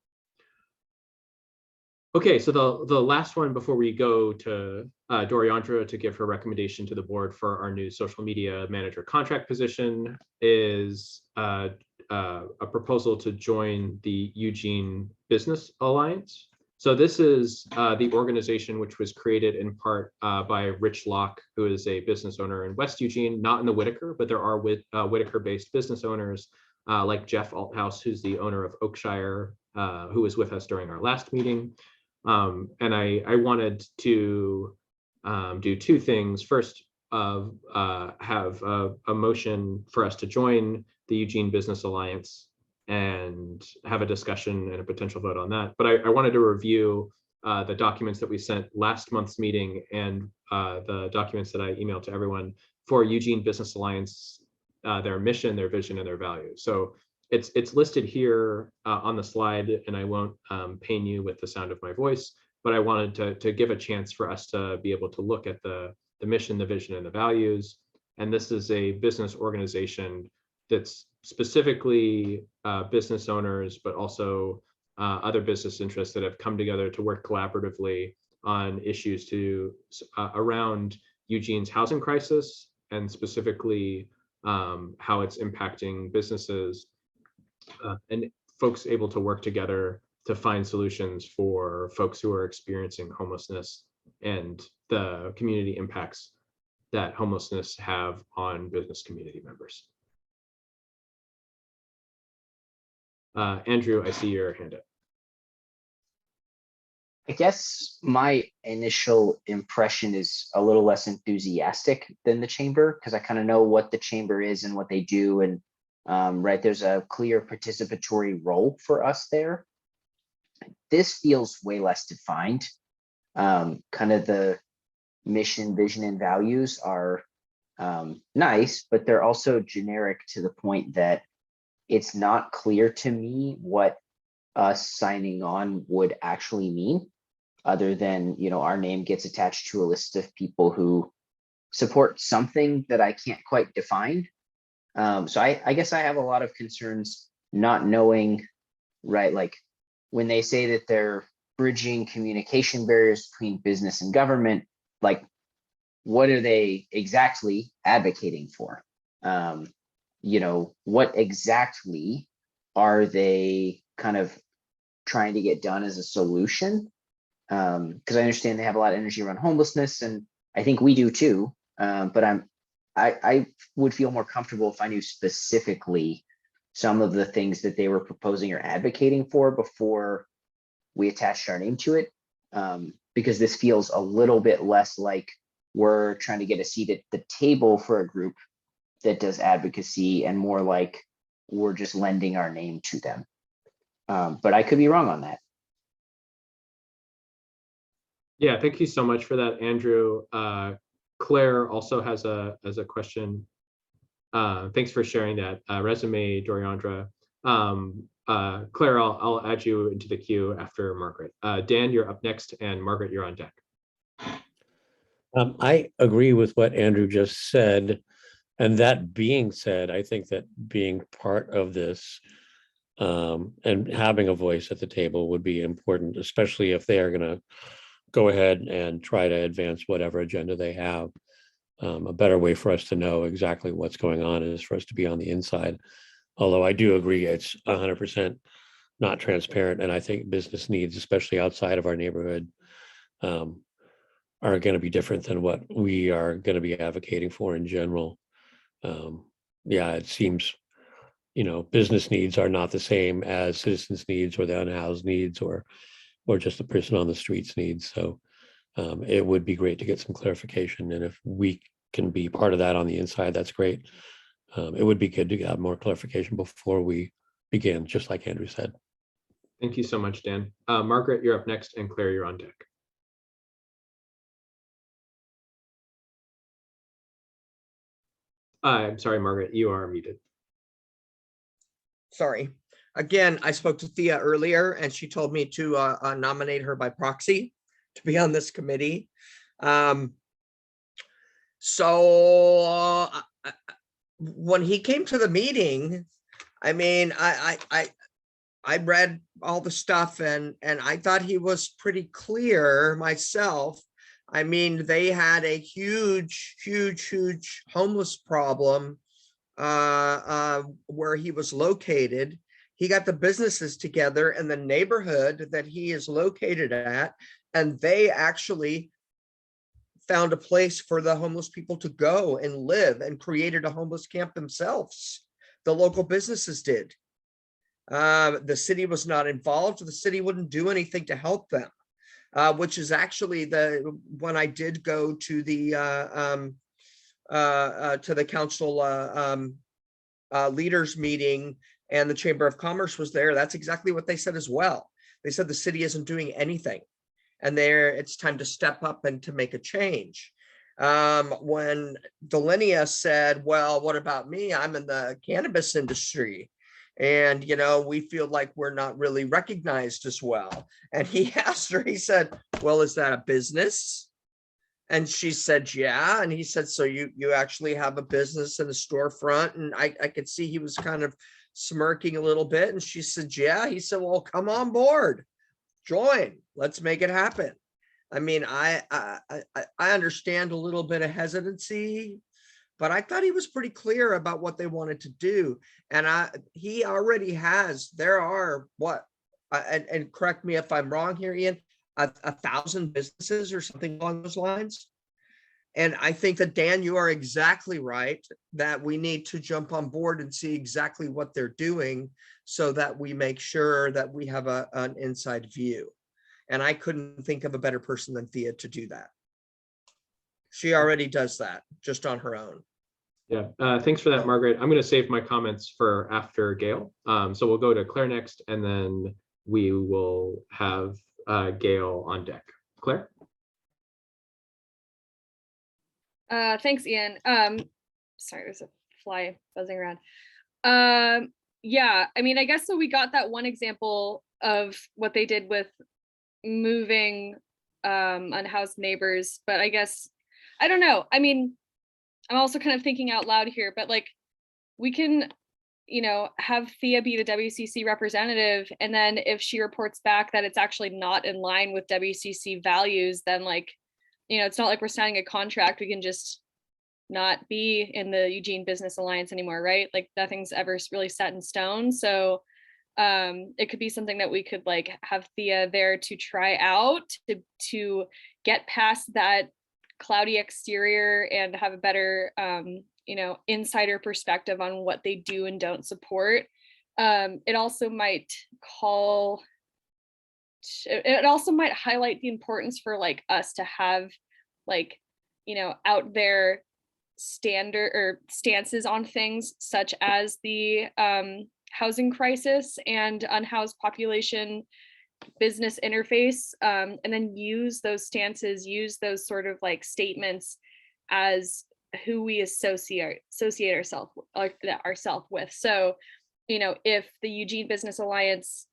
Okay, so the last one before we go to Doriandra to give her recommendation to the board for our new social media manager contract position is a proposal to join the Eugene Business Alliance. So this is the organization which was created in part by Rich Locke, who is a business owner in West Eugene, not in the Whitaker, but there are Whitaker-based business owners like Jeff Althouse, who's the owner of Oakshire, who was with us during our last meeting. And I wanted to do two things. First, have a motion for us to join the Eugene Business Alliance and have a discussion and a potential vote on that. But I wanted to review the documents that we sent last month's meeting and the documents that I emailed to everyone for Eugene Business Alliance, their mission, their vision, and their values. So it's listed here on the slide, and I won't pain you with the sound of my voice, but I wanted to give a chance for us to be able to look at the mission, the vision, and the values. And this is a business organization that's specifically business owners, but also other business interests that have come together to work collaboratively on issues around Eugene's housing crisis, and specifically how it's impacting businesses and folks able to work together to find solutions for folks who are experiencing homelessness and the community impacts that homelessness have on business community members. Andrew, I see your hand up. I guess my initial impression is a little less enthusiastic than the chamber, because I kind of know what the chamber is and what they do. And right, there's a clear participatory role for us there. This feels way less defined. Kind of the mission, vision, and values are nice, but they're also generic to the point that it's not clear to me what us signing on would actually mean, other than, you know, our name gets attached to a list of people who support something that I can't quite define. So I guess I have a lot of concerns not knowing, right, like when they say that they're bridging communication barriers between business and government, like what are they exactly advocating for? You know, what exactly are they kind of trying to get done as a solution? Because I understand they have a lot of energy around homelessness, and I think we do too. But I would feel more comfortable if I knew specifically some of the things that they were proposing or advocating for before we attached our name to it. Because this feels a little bit less like we're trying to get a seat at the table for a group that does advocacy, and more like we're just lending our name to them. But I could be wrong on that. Yeah, thank you so much for that, Andrew. Claire also has a question. Thanks for sharing that resume, Doriandra. Claire, I'll add you into the queue after Margaret. Dan, you're up next, and Margaret, you're on deck. I agree with what Andrew just said. And that being said, I think that being part of this and having a voice at the table would be important, especially if they are going to go ahead and try to advance whatever agenda they have. A better way for us to know exactly what's going on is for us to be on the inside. Although I do agree it's 100% not transparent. And I think business needs, especially outside of our neighborhood, are going to be different than what we are going to be advocating for in general. Yeah, it seems, business needs are not the same as citizens' needs or the unhoused needs or just the person on the streets needs. So it would be great to get some clarification. And if we can be part of that on the inside, that's great. It would be good to get more clarification before we begin, just like Andrew said. Thank you so much, Dan. Margaret, you're up next, and Claire, you're on deck. I'm sorry, Margaret, you are muted. Sorry. Again, I spoke to Thea earlier and she told me to nominate her by proxy to be on this committee. So when he came to the meeting, I mean, I read all the stuff and I thought he was pretty clear myself. I mean, they had a huge homeless problem where he was located. He got the businesses together in the neighborhood that he is located at, and they actually found a place for the homeless people to go and live and created a homeless camp themselves. The local businesses did. The city was not involved. The city wouldn't do anything to help them, which is actually when I did go to the council leaders meeting and the Chamber of Commerce was there. That's exactly what they said as well. They said the city isn't doing anything and it's time to step up and to make a change. When Delenia said, well, what about me? I'm in the cannabis industry. And, we feel like we're not really recognized as well. And he asked her, he said, well, is that a business? And she said, yeah. And he said, so you actually have a business and a storefront? And I could see he was kind of smirking a little bit. And she said, yeah. He said, well, come on board, join, let's make it happen. I mean, I understand a little bit of hesitancy, but I thought he was pretty clear about what they wanted to do. And he already has, there are and correct me if I'm wrong here, Ian, 1,000 businesses or something along those lines. And I think that, Dan, you are exactly right that we need to jump on board and see exactly what they're doing so that we make sure that we have an inside view. And I couldn't think of a better person than Thea to do that. She already does that just on her own. Yeah, thanks for that, Margaret. I'm going to save my comments for after Gail. So we'll go to Claire next, and then we will have Gail on deck. Claire? Thanks, Ian. Sorry, there's a fly buzzing around. Yeah, I mean, I guess so we got that one example of what they did with moving unhoused neighbors, but I guess, I don't know. I mean, I'm also kind of thinking out loud here, but like we can, have Thea be the WCC representative. And then if she reports back that it's actually not in line with WCC values, then like, it's not like we're signing a contract. We can just not be in the Eugene Business Alliance anymore, right? Like nothing's ever really set in stone. So it could be something that we could like have Thea there to try out to get past that cloudy exterior and have a better insider perspective on what they do and don't support. It also might highlight the importance for like us to have like out there standard or stances on things such as the housing crisis and unhoused population business interface, and then use those stances, use those sort of like statements as who we associate ourselves with. So, if the Eugene Business Alliance,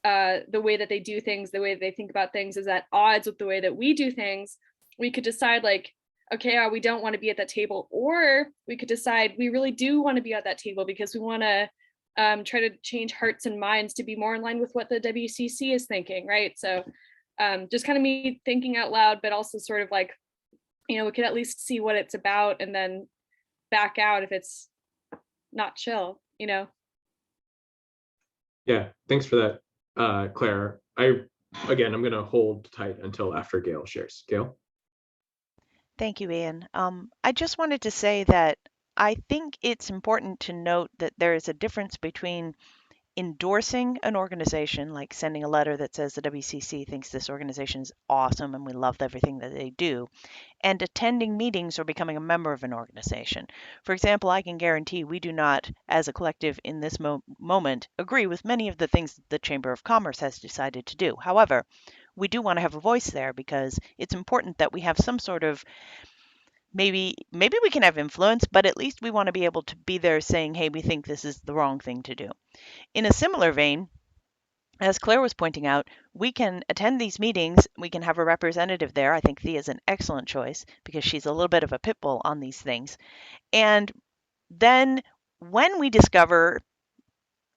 the way that they do things, the way that they think about things is at odds with the way that we do things, we could decide like, okay, we don't want to be at that table, or we could decide we really do want to be at that table because we want to try to change hearts and minds to be more in line with what the WCC is thinking, right? So just kind of me thinking out loud, but also sort of like, we could at least see what it's about and then back out if it's not chill, Yeah, thanks for that, Claire. I'm going to hold tight until after Gail shares. Gail? Thank you, Ian. I just wanted to say that I think it's important to note that there is a difference between endorsing an organization, like sending a letter that says the WCC thinks this organization is awesome and we love everything that they do, and attending meetings or becoming a member of an organization. For example, I can guarantee we do not, as a collective in this moment, agree with many of the things that the Chamber of Commerce has decided to do. However, we do want to have a voice there because it's important that we have some sort of maybe we can have influence, but at least we want to be able to be there saying, hey, we think this is the wrong thing to do. In a similar vein, as Claire was pointing out, we can attend these meetings. We can have a representative there. I think Thea is an excellent choice because she's a little bit of a pit bull on these things. And then when we discover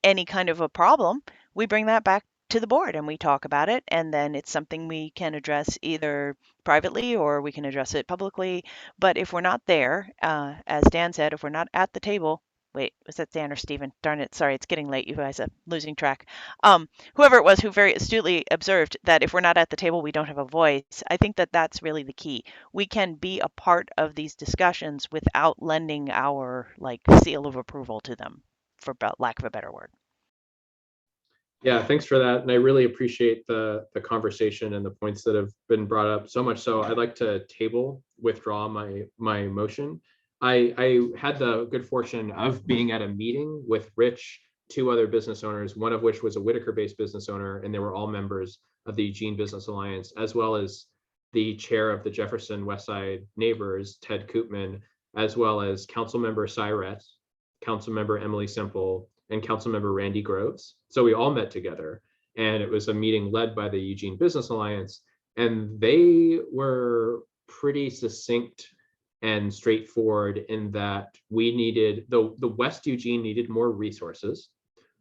any kind of a problem, we bring that back to the board and we talk about it. And then it's something we can address either privately or we can address it publicly. But if we're not there, as Dan said, if we're not at the table, wait, was that Dan or Stephen? Darn it. Sorry, it's getting late. You guys are losing track. Whoever it was who very astutely observed that if we're not at the table, we don't have a voice. I think that that's really the key. We can be a part of these discussions without lending our like seal of approval to them, for lack of a better word. Yeah, thanks for that. And I really appreciate the conversation and the points that have been brought up, so much so I'd like to withdraw my motion. I had the good fortune of being at a meeting with Rich, two other business owners, one of which was a Whitaker-based business owner, and they were all members of the Eugene Business Alliance, as well as the chair of the Jefferson Westside Neighbors, Ted Koopman, as well as Councilmember Syret, Councilmember Emily Semple, and Councilmember Randy Groves. So we all met together, and it was a meeting led by the Eugene Business Alliance, and they were pretty succinct and straightforward in that we needed, the West Eugene needed more resources.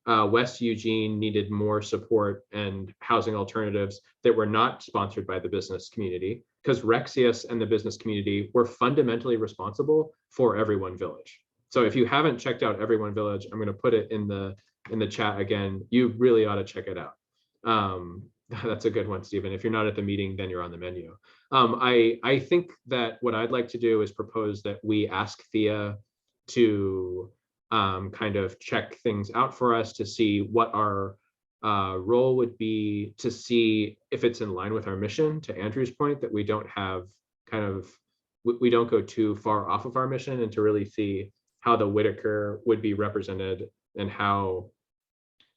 West Eugene needed more support and housing alternatives that were not sponsored by the business community, because Rexius and the business community were fundamentally responsible for Everyone Village. So if you haven't checked out Everyone Village, I'm going to put it in the chat again. You really ought to check it out. That's a good one, Stephen. If you're not at the meeting, then you're on the menu. I think that what I'd like to do is propose that we ask Thea to kind of check things out for us to see what our role would be, to see if it's in line with our mission, to Andrew's point, that we don't have we don't go too far off of our mission, and to really see how the Whitaker would be represented and how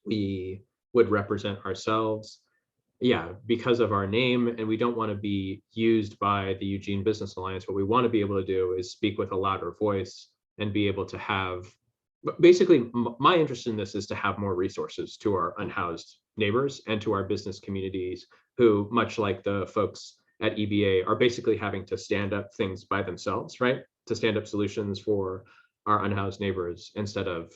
we would represent ourselves. Yeah, because of our name, and we don't want to be used by the Eugene Business Alliance. What we want to be able to do is speak with a louder voice and be able to have, basically, my interest in this is to have more resources to our unhoused neighbors and to our business communities who, much like the folks at EBA, are basically having to stand up things by themselves, right? To stand up solutions for our unhoused neighbors instead of,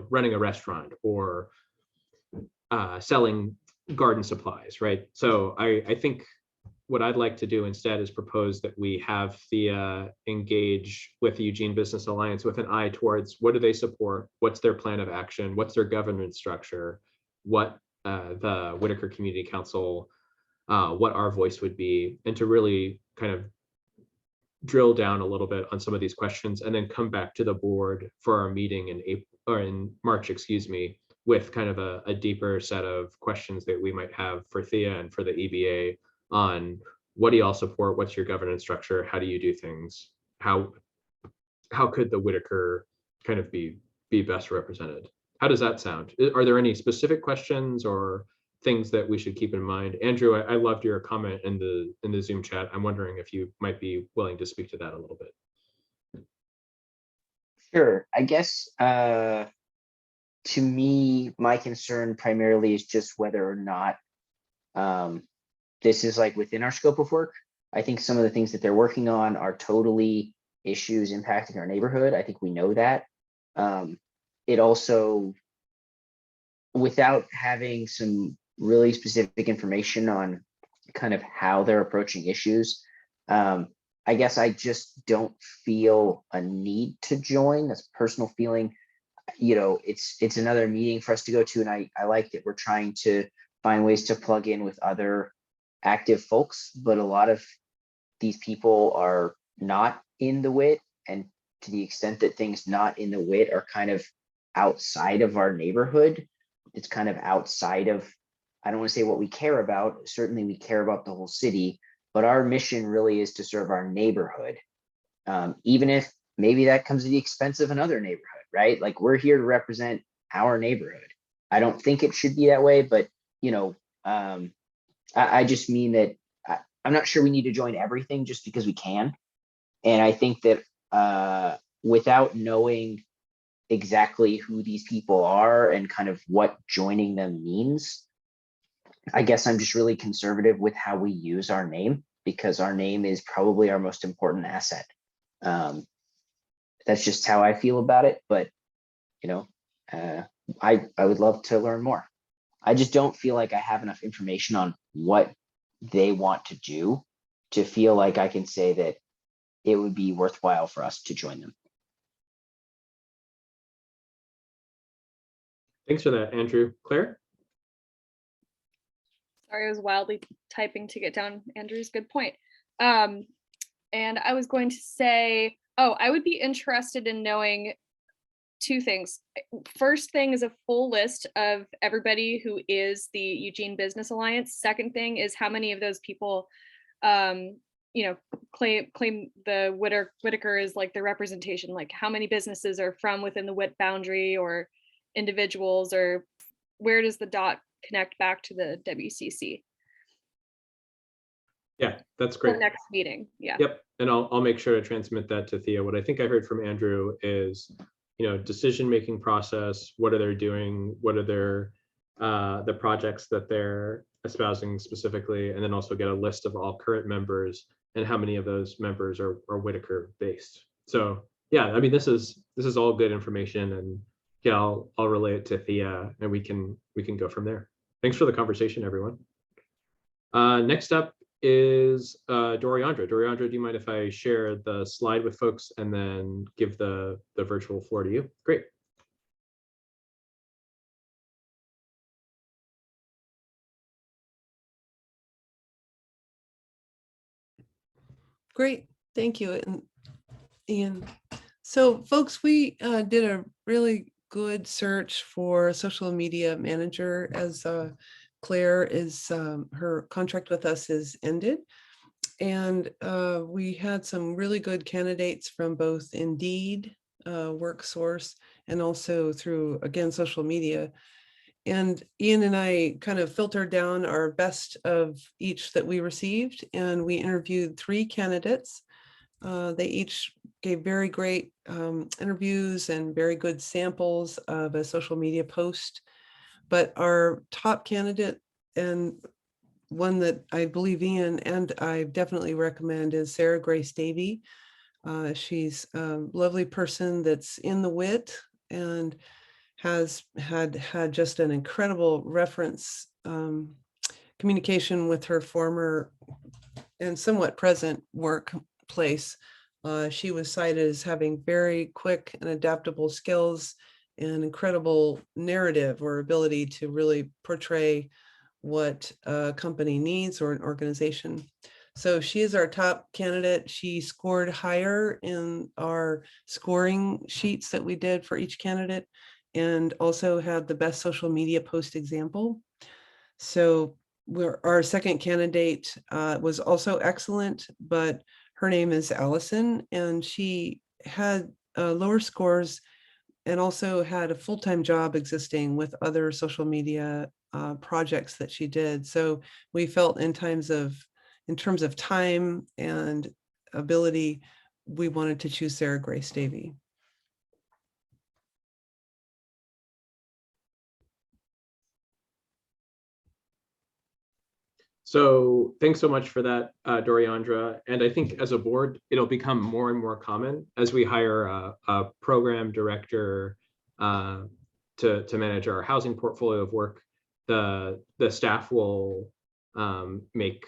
running a restaurant or selling garden supplies, right? So I think what I'd like to do instead is propose that we have Thea engage with the Eugene Business Alliance with an eye towards what do they support, what's their plan of action, what's their governance structure, what the Whitaker Community Council, what our voice would be, and to really kind of drill down a little bit on some of these questions, and then come back to the board for our meeting in March, with kind of a deeper set of questions that we might have for Thea and for the EBA on what do y'all support, what's your governance structure, how do you do things, how could the Whitaker kind of be best represented? How does that sound? Are there any specific questions or things that we should keep in mind? Andrew, I loved your comment in the Zoom chat. I'm wondering if you might be willing to speak to that a little bit. Sure. I guess to me, my concern primarily is just whether or not this is like within our scope of work. I think some of the things that they're working on are totally issues impacting our neighborhood. I think we know that. It also, without having some really specific information on kind of how they're approaching issues, I guess I just don't feel a need to join. That's a personal feeling. It's another meeting for us to go to, and I like that we're trying to find ways to plug in with other active folks, but a lot of these people are not in the WIT, and to the extent that things not in the WIT are kind of outside of our neighborhood, it's kind of outside of, I don't want to say what we care about. Certainly we care about the whole city, but our mission really is to serve our neighborhood. Even if maybe that comes at the expense of another neighborhood, right? Like, we're here to represent our neighborhood. I don't think it should be that way, but I just mean that I'm not sure we need to join everything just because we can. And I think that without knowing exactly who these people are and kind of what joining them means, I guess I'm just really conservative with how we use our name, because our name is probably our most important asset. That's just how I feel about it. But, I would love to learn more. I just don't feel like I have enough information on what they want to do to feel like I can say that it would be worthwhile for us to join them. Thanks for that, Andrew. Claire? Sorry, I was wildly typing to get down Andrew's good point. And I was going to say, I would be interested in knowing two things. First thing is a full list of everybody who is the Eugene Business Alliance. Second thing is how many of those people, claim the Whitaker is like the representation, like how many businesses are from within the WIT boundary, or individuals, or where does the dot connect back to the WCC? Yeah, that's For great. the next meeting. Yeah. Yep, and I'll make sure to transmit that to Thea. What I think I heard from Andrew is, decision-making process, what are they doing, what are their the projects that they're espousing specifically, and then also get a list of all current members and how many of those members are Whitaker based. So yeah, I mean, this is all good information, and yeah, I'll relay it to Thea, and we can go from there. Thanks for the conversation, everyone. Next up is Doriandra. Doriandra, do you mind if I share the slide with folks and then give the virtual floor to you? Great. Great, thank you, Ian. So folks, we did a really good search for a social media manager, as Claire is, her contract with us is ended. And we had some really good candidates from both Indeed, WorkSource, and also through, again, social media. And Ian and I kind of filtered down our best of each that we received, and we interviewed 3 candidates. They each gave very great interviews and very good samples of a social media post. But our top candidate, and one that I believe Ian and I definitely recommend, is Sarah Grace Davey. She's a lovely person that's in the WIT and has had just an incredible reference communication with her former and somewhat present workplace. She was cited as having very quick and adaptable skills and incredible narrative or ability to really portray what a company needs or an organization. So she is our top candidate. She scored higher in our scoring sheets that we did for each candidate, and also had the best social media post example. So our second candidate was also excellent, but her name is Allison, and she had lower scores and also had a full-time job existing with other social media projects that she did. So we felt in terms of time and ability, we wanted to choose Sarah Grace Davey. So thanks so much for that, Doriandra. And I think as a board, it'll become more and more common as we hire a program director to manage our housing portfolio of work. The staff will make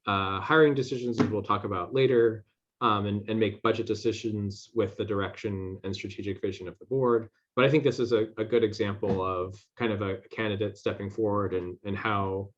hiring decisions, as we'll talk about later, and make budget decisions with the direction and strategic vision of the board. But I think this is a good example of kind of a candidate stepping forward and how,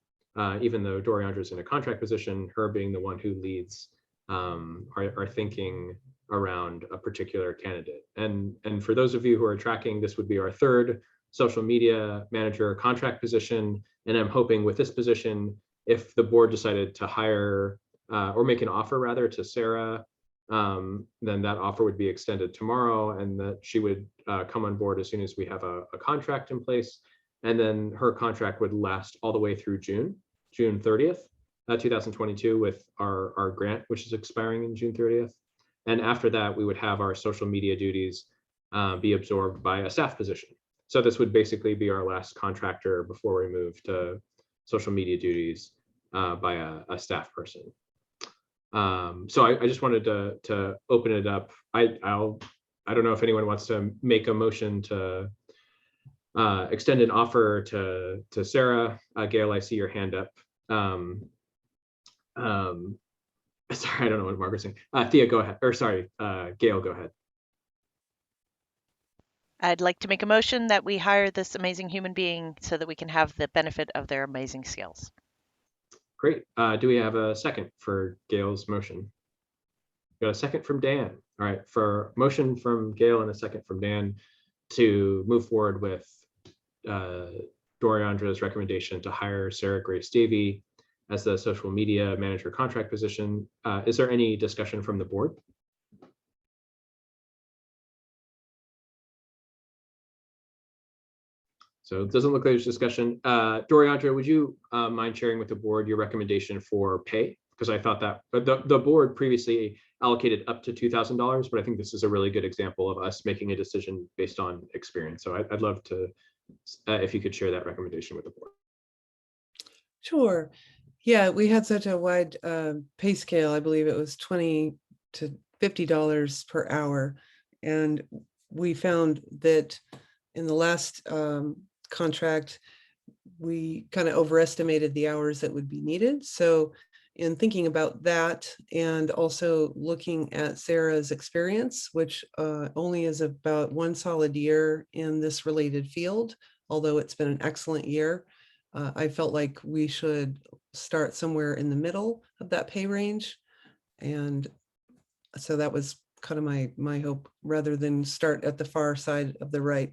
even though Doriandra is in a contract position, her being the one who leads are thinking around a particular candidate. And for those of you who are tracking, this would be our third social media manager contract position. And I'm hoping with this position, if the board decided to hire or make an offer rather to Sarah, then that offer would be extended tomorrow, and that she would come on board as soon as we have a contract in place. And then her contract would last all the way through June 30th, 2022, with our grant, which is expiring in June 30th. And after that, we would have our social media duties be absorbed by a staff position. So this would basically be our last contractor before we move to social media duties by a staff person. So I just wanted to open it up. I don't know if anyone wants to make a motion to extend an offer to Sarah. Gail, I see your hand up. Sorry, I don't know what Margaret's saying. Thea, go ahead. Or sorry, Gail, go ahead. I'd like to make a motion that we hire this amazing human being so that we can have the benefit of their amazing skills. Great. Do we have a second for Gail's motion? Got a second from Dan. All right, for motion from Gail and a second from Dan to move forward with Doriandra's recommendation to hire Sarah Grace Davey as the social media manager contract position. Is there any discussion from the board? So it doesn't look like there's discussion. Doriandra, would you mind sharing with the board your recommendation for pay? Because I thought that the board previously allocated up to $2,000, but I think this is a really good example of us making a decision based on experience. So I'd love to, if you could share that recommendation with the board. Sure. Yeah, we had such a wide pay scale. I believe it was $20 to $50 per hour. And we found that in the last contract, we kind of overestimated the hours that would be needed. So in thinking about that, and also looking at Sarah's experience, which only is about 1 solid year in this related field, although it's been an excellent year, I felt like we should start somewhere in the middle of that pay range. And so that was kind of my hope, rather than start at the far side of the right.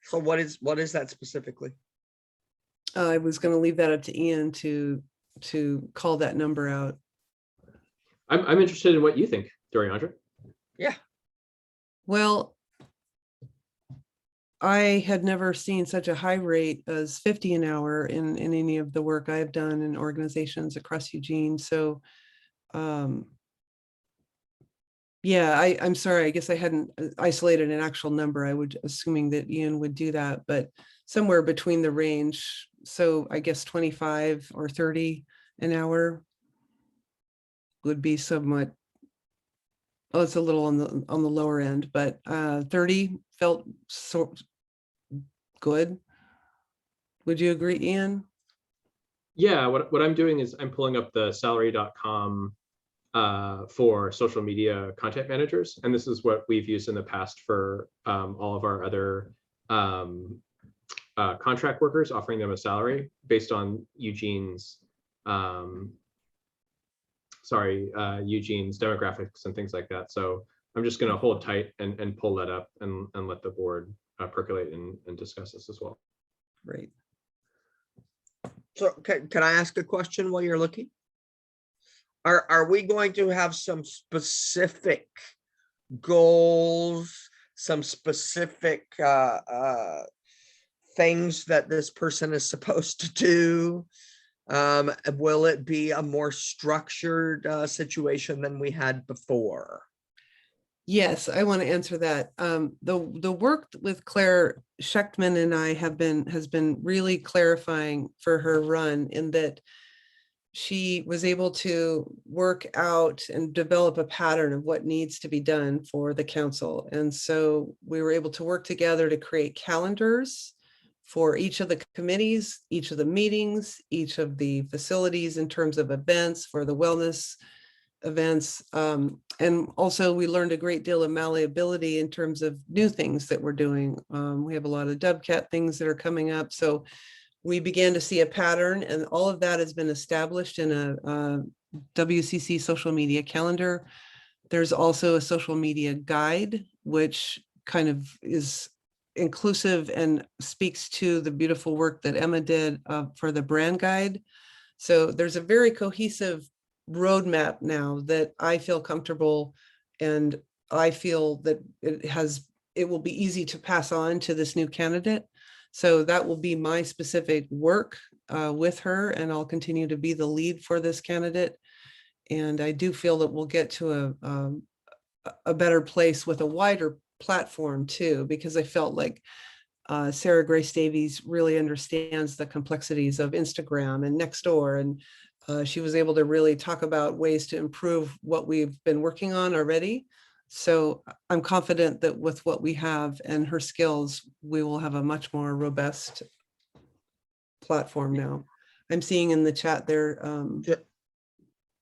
So what is that specifically? I was going to leave that up to Ian to call that number out. I'm interested in what you think, Doriandra. Yeah. Well, I had never seen such a high rate as 50 an hour in any of the work I've done in organizations across Eugene. So yeah, I'm sorry, I guess I hadn't isolated an actual number. I would, assuming that Ian would do that, but somewhere between the range. So I guess 25 or 30 an hour would be somewhat, oh, it's a little on the lower end, but 30 felt so good. Would you agree, Ian? Yeah, what I'm doing is I'm pulling up the salary.com for social media content managers. And this is what we've used in the past for all of our other contract workers, offering them a salary based on Eugene's demographics and things like that. So I'm just going to hold tight and pull that up and let the board percolate and discuss this as well. Right. So can I ask a question while you're looking? Are we going to have some specific goals, some specific things that this person is supposed to do? Will it be a more structured situation than we had before? Yes, I want to answer that. The work with Claire Schechtman and I has been really clarifying for her run, in that she was able to work out and develop a pattern of what needs to be done for the council. And so we were able to work together to create calendars for each of the committees, each of the meetings, each of the facilities in terms of events, for the wellness events. And also we learned a great deal of malleability in terms of new things that we're doing. We have a lot of Dovcat things that are coming up. So we began to see a pattern, and all of that has been established in a WCC social media calendar. There's also a social media guide, which kind of is inclusive and speaks to the beautiful work that Emma did for the brand guide. So there's a very cohesive roadmap now that I feel comfortable, and I feel that it will be easy to pass on to this new candidate. So that will be my specific work with her, and I'll continue to be the lead for this candidate. And I do feel that we'll get to a better place with a wider platform too, because I felt like Sarah Grace Davies really understands the complexities of Instagram and Nextdoor, and she was able to really talk about ways to improve what we've been working on already. So I'm confident that with what we have and her skills, we will have a much more robust platform now. I'm seeing in the chat there,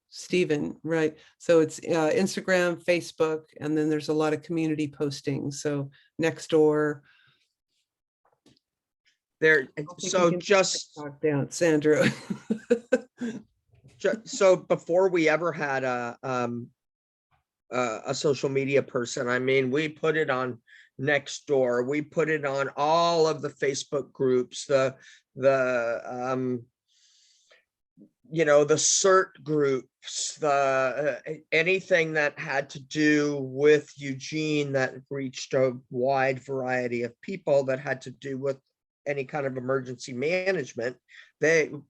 Stephen, right? So it's Instagram, Facebook, and then there's a lot of community postings. So Nextdoor. There, so just down, Sandra. so before we ever had a social media person, I mean, we put it on Nextdoor, we put it on all of the Facebook groups, the you know, the CERT groups, the anything that had to do with Eugene that reached a wide variety of people that had to do with any kind of emergency management.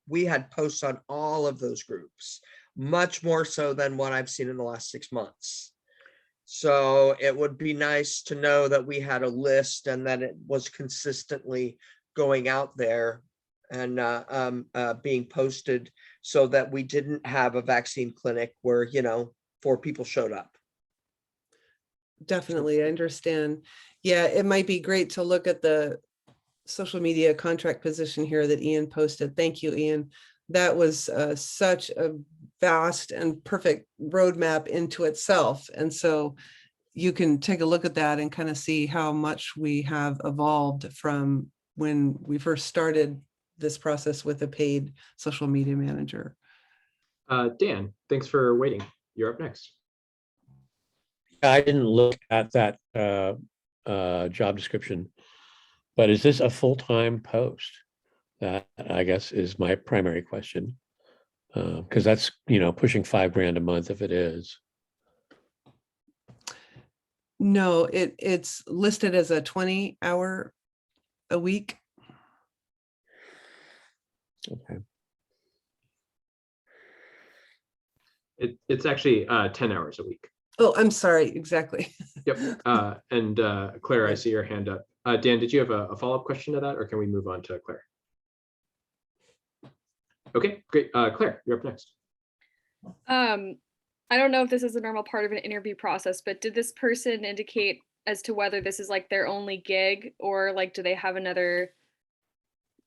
We had posts on all of those groups, much more so than what I've seen in the last 6 months. So it would be nice to know that we had a list and that it was consistently going out there and being posted, so that we didn't have a vaccine clinic where, you know, 4 people showed up. Definitely, I understand. Yeah, it might be great to look at the social media contract position here that Ian posted. Thank you, Ian. That was such a vast and perfect roadmap into itself. And so you can take a look at that and kind of see how much we have evolved from when we first started this process with a paid social media manager. Dan, thanks for waiting. You're up next. I didn't look at that job description, but is this a full-time post? That, I guess, is my primary question, because that's, you know, pushing $5,000 a month if it is. No, it's listed as a 20-hour a week. Okay. It's actually 10 hours a week. Oh, I'm sorry. Exactly. Yep. And Claire, I see your hand up. Dan, did you have a follow-up question to that, or can we move on to Claire? Okay, great. Claire, you're up next. I don't know if this is a normal part of an interview process, but did this person indicate as to whether this is like their only gig, or like, do they have another?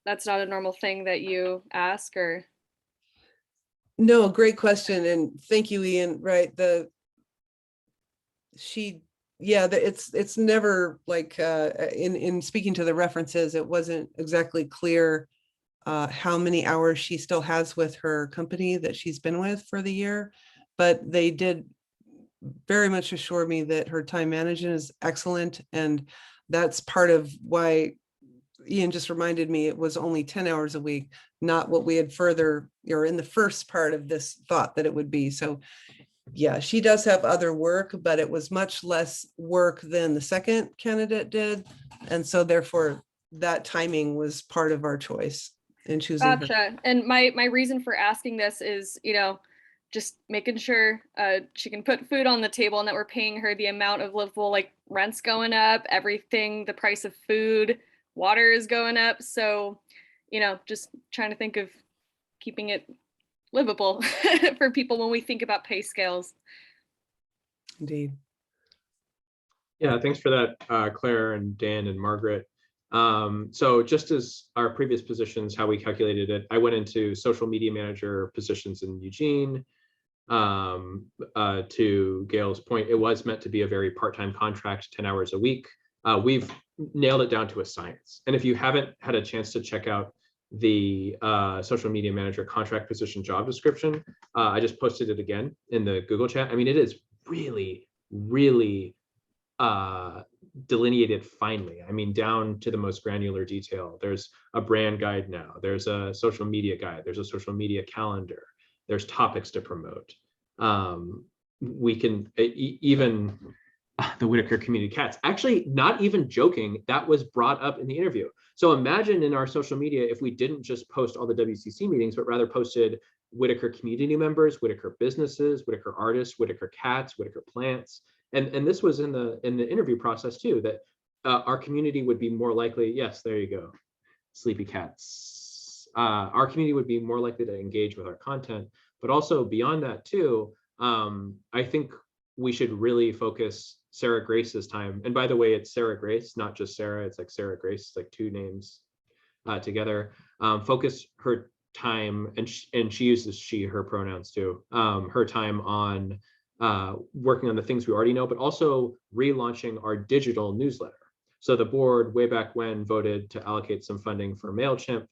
That's not a normal thing that you ask, or? No, great question. And thank you, Ian. Right. It's never like, in speaking to the references, it wasn't exactly clear how many hours she still has with her company that she's been with for the year, but they did very much assure me that her time management is excellent. And that's part of why Ian just reminded me it was only 10 hours a week, not what we had further, or in the first part of this thought that it would be. So yeah, she does have other work, but it was much less work than the second candidate did. And so therefore that timing was part of our choice in choosing her. Gotcha. And my reason for asking this is, you know, just making sure she can put food on the table and that we're paying her the amount of livable, like rent's going up, everything, the price of food, water is going up. So, you know, just trying to think of keeping it livable for people when we think about pay scales. Indeed. Yeah, thanks for that, Claire and Dan and Margaret. So just as our previous positions, how we calculated it, I went into social media manager positions in Eugene. To Gail's point, it was meant to be a very part-time contract, 10 hours a week. We've nailed it down to a science. And if you haven't had a chance to check out the social media manager contract position job description. I just posted it again in the Google chat. I mean, it is really, really delineated finely. I mean, down to the most granular detail. There's a brand guide now. There's a social media guide. There's a social media calendar. There's topics to promote. We can even the Whitaker Community Cats. Actually, not even joking, that was brought up in the interview. So imagine in our social media if we didn't just post all the WCC meetings, but rather posted Whitaker community members, Whitaker businesses, Whitaker artists, Whitaker cats, Whitaker plants. And this was in the interview process too, that our community would be more likely, yes, there you go, sleepy cats. Our community would be more likely to engage with our content, but also beyond that too, I think we should really focus Sarah Grace's time. And by the way, it's Sarah Grace, not just Sarah, it's like Sarah Grace, it's like two names together. Focus her time, and she uses she, her pronouns too, her time on working on the things we already know, but also relaunching our digital newsletter. So the board way back when voted to allocate some funding for MailChimp.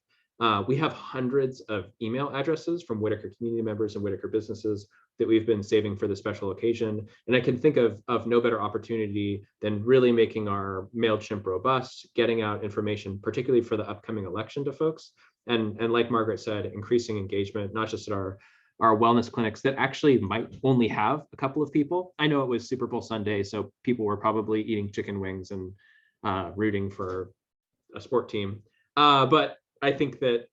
We have hundreds of email addresses from Whitaker community members and Whitaker businesses that we've been saving for the special occasion. And I can think of no better opportunity than really making our MailChimp robust, getting out information, particularly for the upcoming election to folks. And like Margaret said, increasing engagement, not just at our wellness clinics that actually might only have a couple of people. I know it was Super Bowl Sunday, so people were probably eating chicken wings and rooting for a sport team. But I think that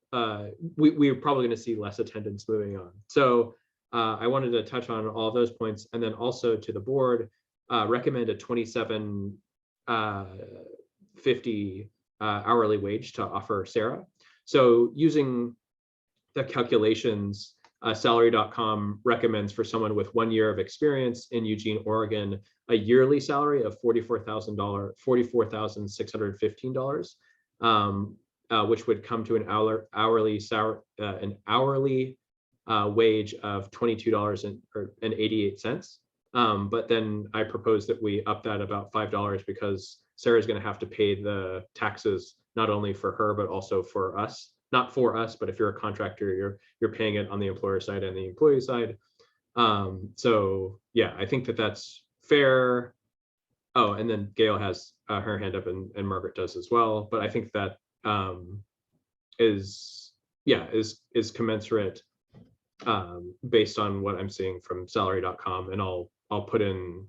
we're probably going to see less attendance moving on. So I wanted to touch on all those points, and then also to the board, recommend a $27.50 hourly wage to offer Sarah. So using the calculations, salary.com recommends for someone with 1 year of experience in Eugene, Oregon, a yearly salary of $44,615, which would come to an hourly wage of $22.88. But then I propose that we up that about $5 because Sarah's going to have to pay the taxes not only for her but also for us. Not for us, but if you're a contractor, you're paying it on the employer side and the employee side. So yeah, I think that that's fair. Oh, and then Gail has her hand up, and Margaret does as well. But I think that is commensurate based on what I'm seeing from salary.com, and I'll put in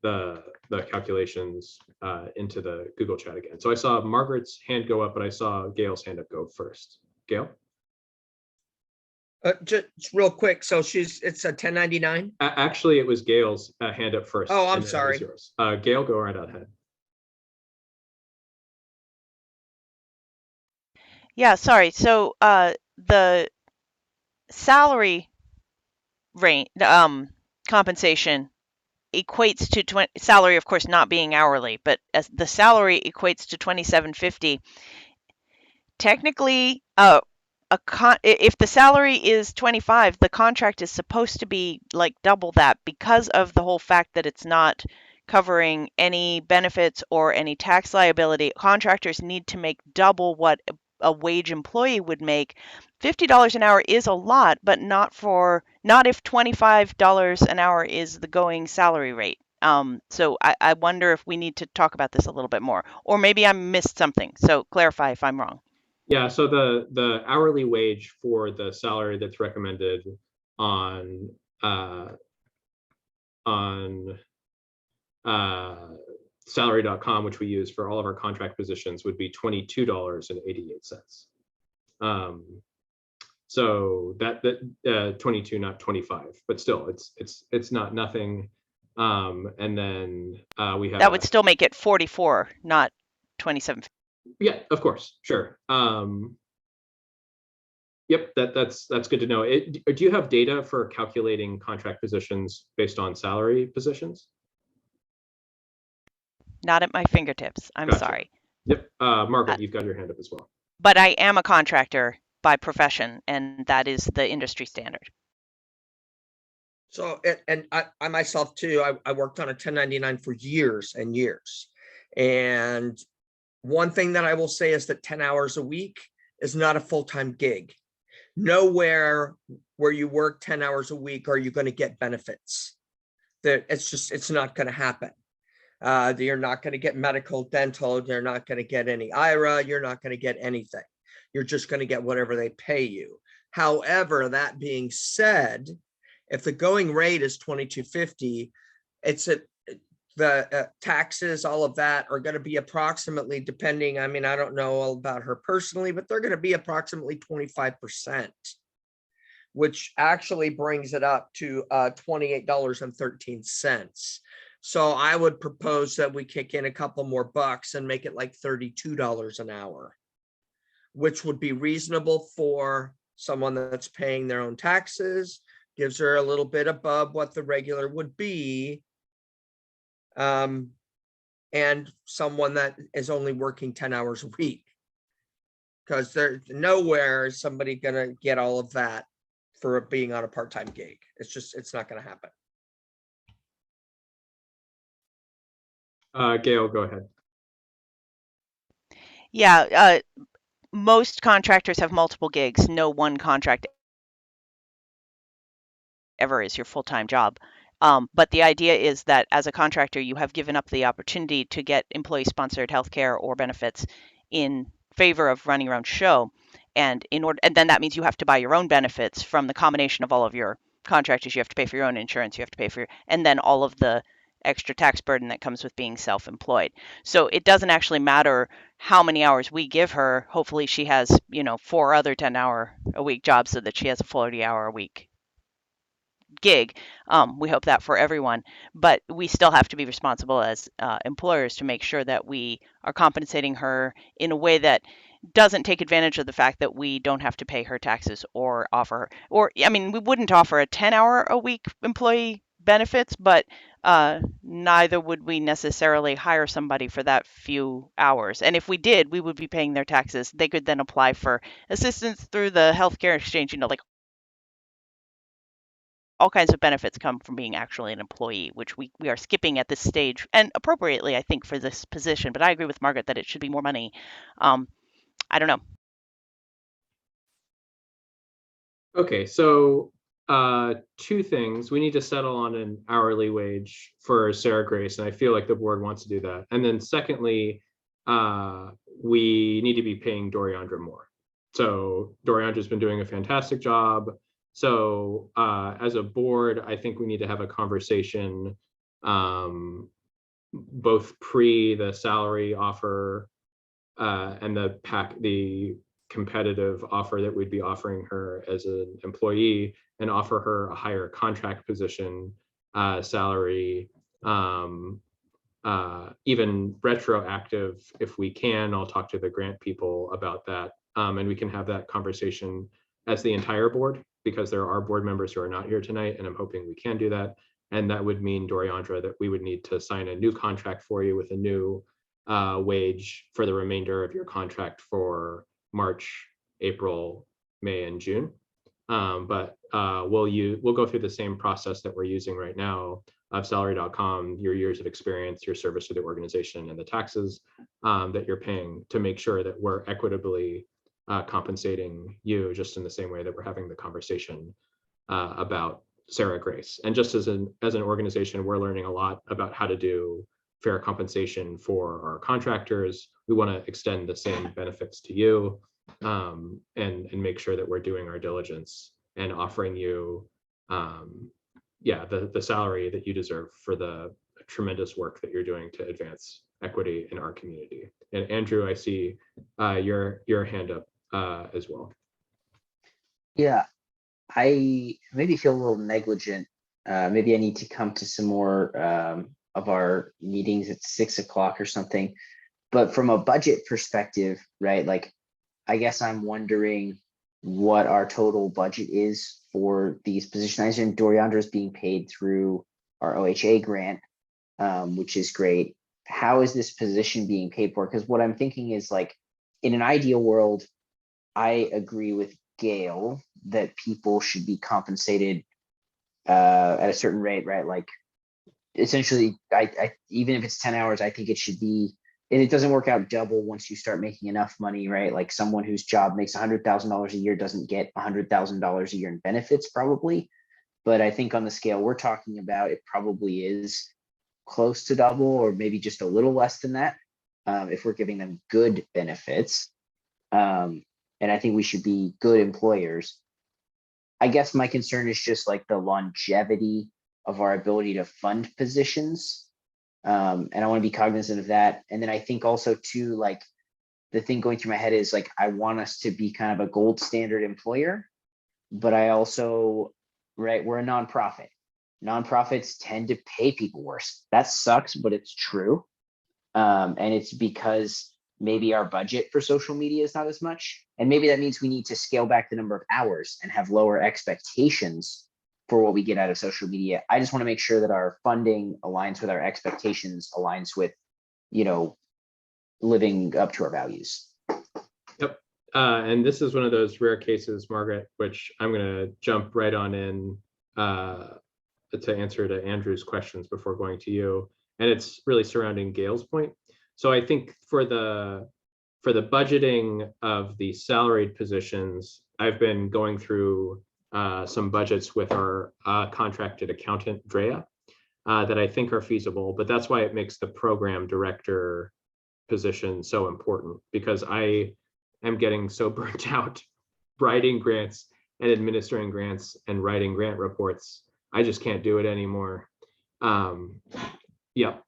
the calculations into the Google chat again. So I saw Margaret's hand go up, but I saw Gail's hand up go first. Gail? Just real quick. So it's a 1099. Actually, it was Gail's hand up first. Oh, I'm and then it was sorry. yours. Gail, go right ahead. Yeah, sorry. So the salary rate, compensation equates to salary, of course, not being hourly, but as the salary equates to $27.50. Technically, if the salary is 25, the contract is supposed to be like double that because of the whole fact that it's not covering any benefits or any tax liability. Contractors need to make double what a wage employee would make. $50 an hour is a lot, but not if $25 an hour is the going salary rate. So I wonder if we need to talk about this a little bit more, or maybe I missed something. So clarify if I'm wrong. Yeah, so the hourly wage for the salary that's recommended on salary.com, which we use for all of our contract positions, would be $22.88. So that 22, not 25, but still it's not nothing. And then we have that would still make it 44, not 27. Yeah, of course, sure. Yep, that's good to know. Do you have data for calculating contract positions based on salary positions? Not at my fingertips. I'm Gotcha. Sorry. Yep, Margaret, you've got your hand up as well. But I am a contractor by profession, and that is the industry standard. So, and I myself too, I worked on a 1099 for years and years. And one thing that I will say is that 10 hours a week is not a full-time gig. Nowhere where you work 10 hours a week are you going to get benefits. That it's not going to happen. You're not going to get medical, dental. You're not going to get any IRA. You're not going to get anything. You're just going to get whatever they pay you. However, that being said, if the going rate is $22.50, the taxes, all of that are going to be approximately, depending, I mean, I don't know all about her personally, but they're going to be approximately 25%, which actually brings it up to $28.13. So I would propose that we kick in a couple more bucks and make it like $32 an hour, which would be reasonable for someone that's paying their own taxes, gives her a little bit above what the regular would be. And someone that is only working 10 hours a week, because there's nowhere is somebody gonna get all of that for being on a part-time gig. It's not gonna happen. Gail, go ahead. Yeah, most contractors have multiple gigs. No one contract ever is your full-time job. But the idea is that as a contractor, you have given up the opportunity to get employee-sponsored healthcare or benefits in favor of running your own show. And then that means you have to buy your own benefits from the combination of all of your contractors. You have to pay for your own insurance. You have to pay for and then all of the extra tax burden that comes with being self-employed. So it doesn't actually matter how many hours we give her. Hopefully she has, 4 other 10-hour-a-week jobs so that she has a 40-hour-a-week gig. We hope that for everyone, but we still have to be responsible as employers to make sure that we are compensating her in a way that doesn't take advantage of the fact that we don't have to pay her taxes or we wouldn't offer a 10-hour-a-week employee benefits, but neither would we necessarily hire somebody for that few hours. And if we did, we would be paying their taxes. They could then apply for assistance through the healthcare exchange, like all kinds of benefits come from being actually an employee, which we are skipping at this stage, and appropriately, I think, for this position. But I agree with Margaret that it should be more money. I don't know. Okay, so 2 things. We need to settle on an hourly wage for Sarah Grace, and I feel like the board wants to do that. And then secondly, we need to be paying Doriandra more. So Doriandra's been doing a fantastic job. So as a board, I think we need to have a conversation both pre the salary offer and the competitive offer that we'd be offering her as an employee, and offer her a higher contract position salary, even retroactive if we can. I'll talk to the grant people about that, and we can have that conversation as the entire board, because there are board members who are not here tonight, and I'm hoping we can do that. And that would mean, Doriandra, that we would need to sign a new contract for you with a new wage for the remainder of your contract for March, April, May, and June. But we'll go through the same process that we're using right now of salary.com, your years of experience, your service to the organization, and the taxes that you're paying, to make sure that we're equitably compensating you, just in the same way that we're having the conversation about Sarah Grace. And just as an organization, we're learning a lot about how to do fair compensation for our contractors. We want to extend the same benefits to you, and make sure that we're doing our diligence and offering you the salary that you deserve for the tremendous work that you're doing to advance equity in our community. And Andrew, I see your hand up as well. Yeah, I maybe feel a little negligent. Maybe I need to come to some more of our meetings at 6 o'clock or something. But from a budget perspective, right? Like, I guess I'm wondering what our total budget is for these positions. And Doriandra is being paid through our OHA grant, which is great. How is this position being paid for? Because what I'm thinking is, like, in an ideal world, I agree with Gail that people should be compensated at a certain rate, right? Like, essentially, I even if it's 10 hours, I think it should be and it doesn't work out double once you start making enough money, right? Like someone whose job makes $100,000 a year doesn't get $100,000 a year in benefits probably. But I think on the scale we're talking about, it probably is close to double or maybe just a little less than that, if we're giving them good benefits. And I think we should be good employers. I guess my concern is just like the longevity of our ability to fund positions. And I want to be cognizant of that. And then I think also too, like the thing going through my head is like, I want us to be kind of a gold standard employer, but I also, right, we're a nonprofit. Nonprofits tend to pay people worse. That sucks, but it's true. And it's because maybe our budget for social media is not as much. And maybe that means we need to scale back the number of hours and have lower expectations for what we get out of social media. I just want to make sure that our funding aligns with our expectations, aligns with, you know, living up to our values. Yep. And this is one of those rare cases, Margaret, which I'm going to jump right on in to answer to Andrew's questions before going to you. And it's really surrounding Gail's point. So I think for the budgeting of the salaried positions, I've been going through some budgets with our contracted accountant, Drea, that I think are feasible, but that's why it makes the program director position so important, because I am getting so burnt out writing grants and administering grants and writing grant reports. I just can't do it anymore. Yeah.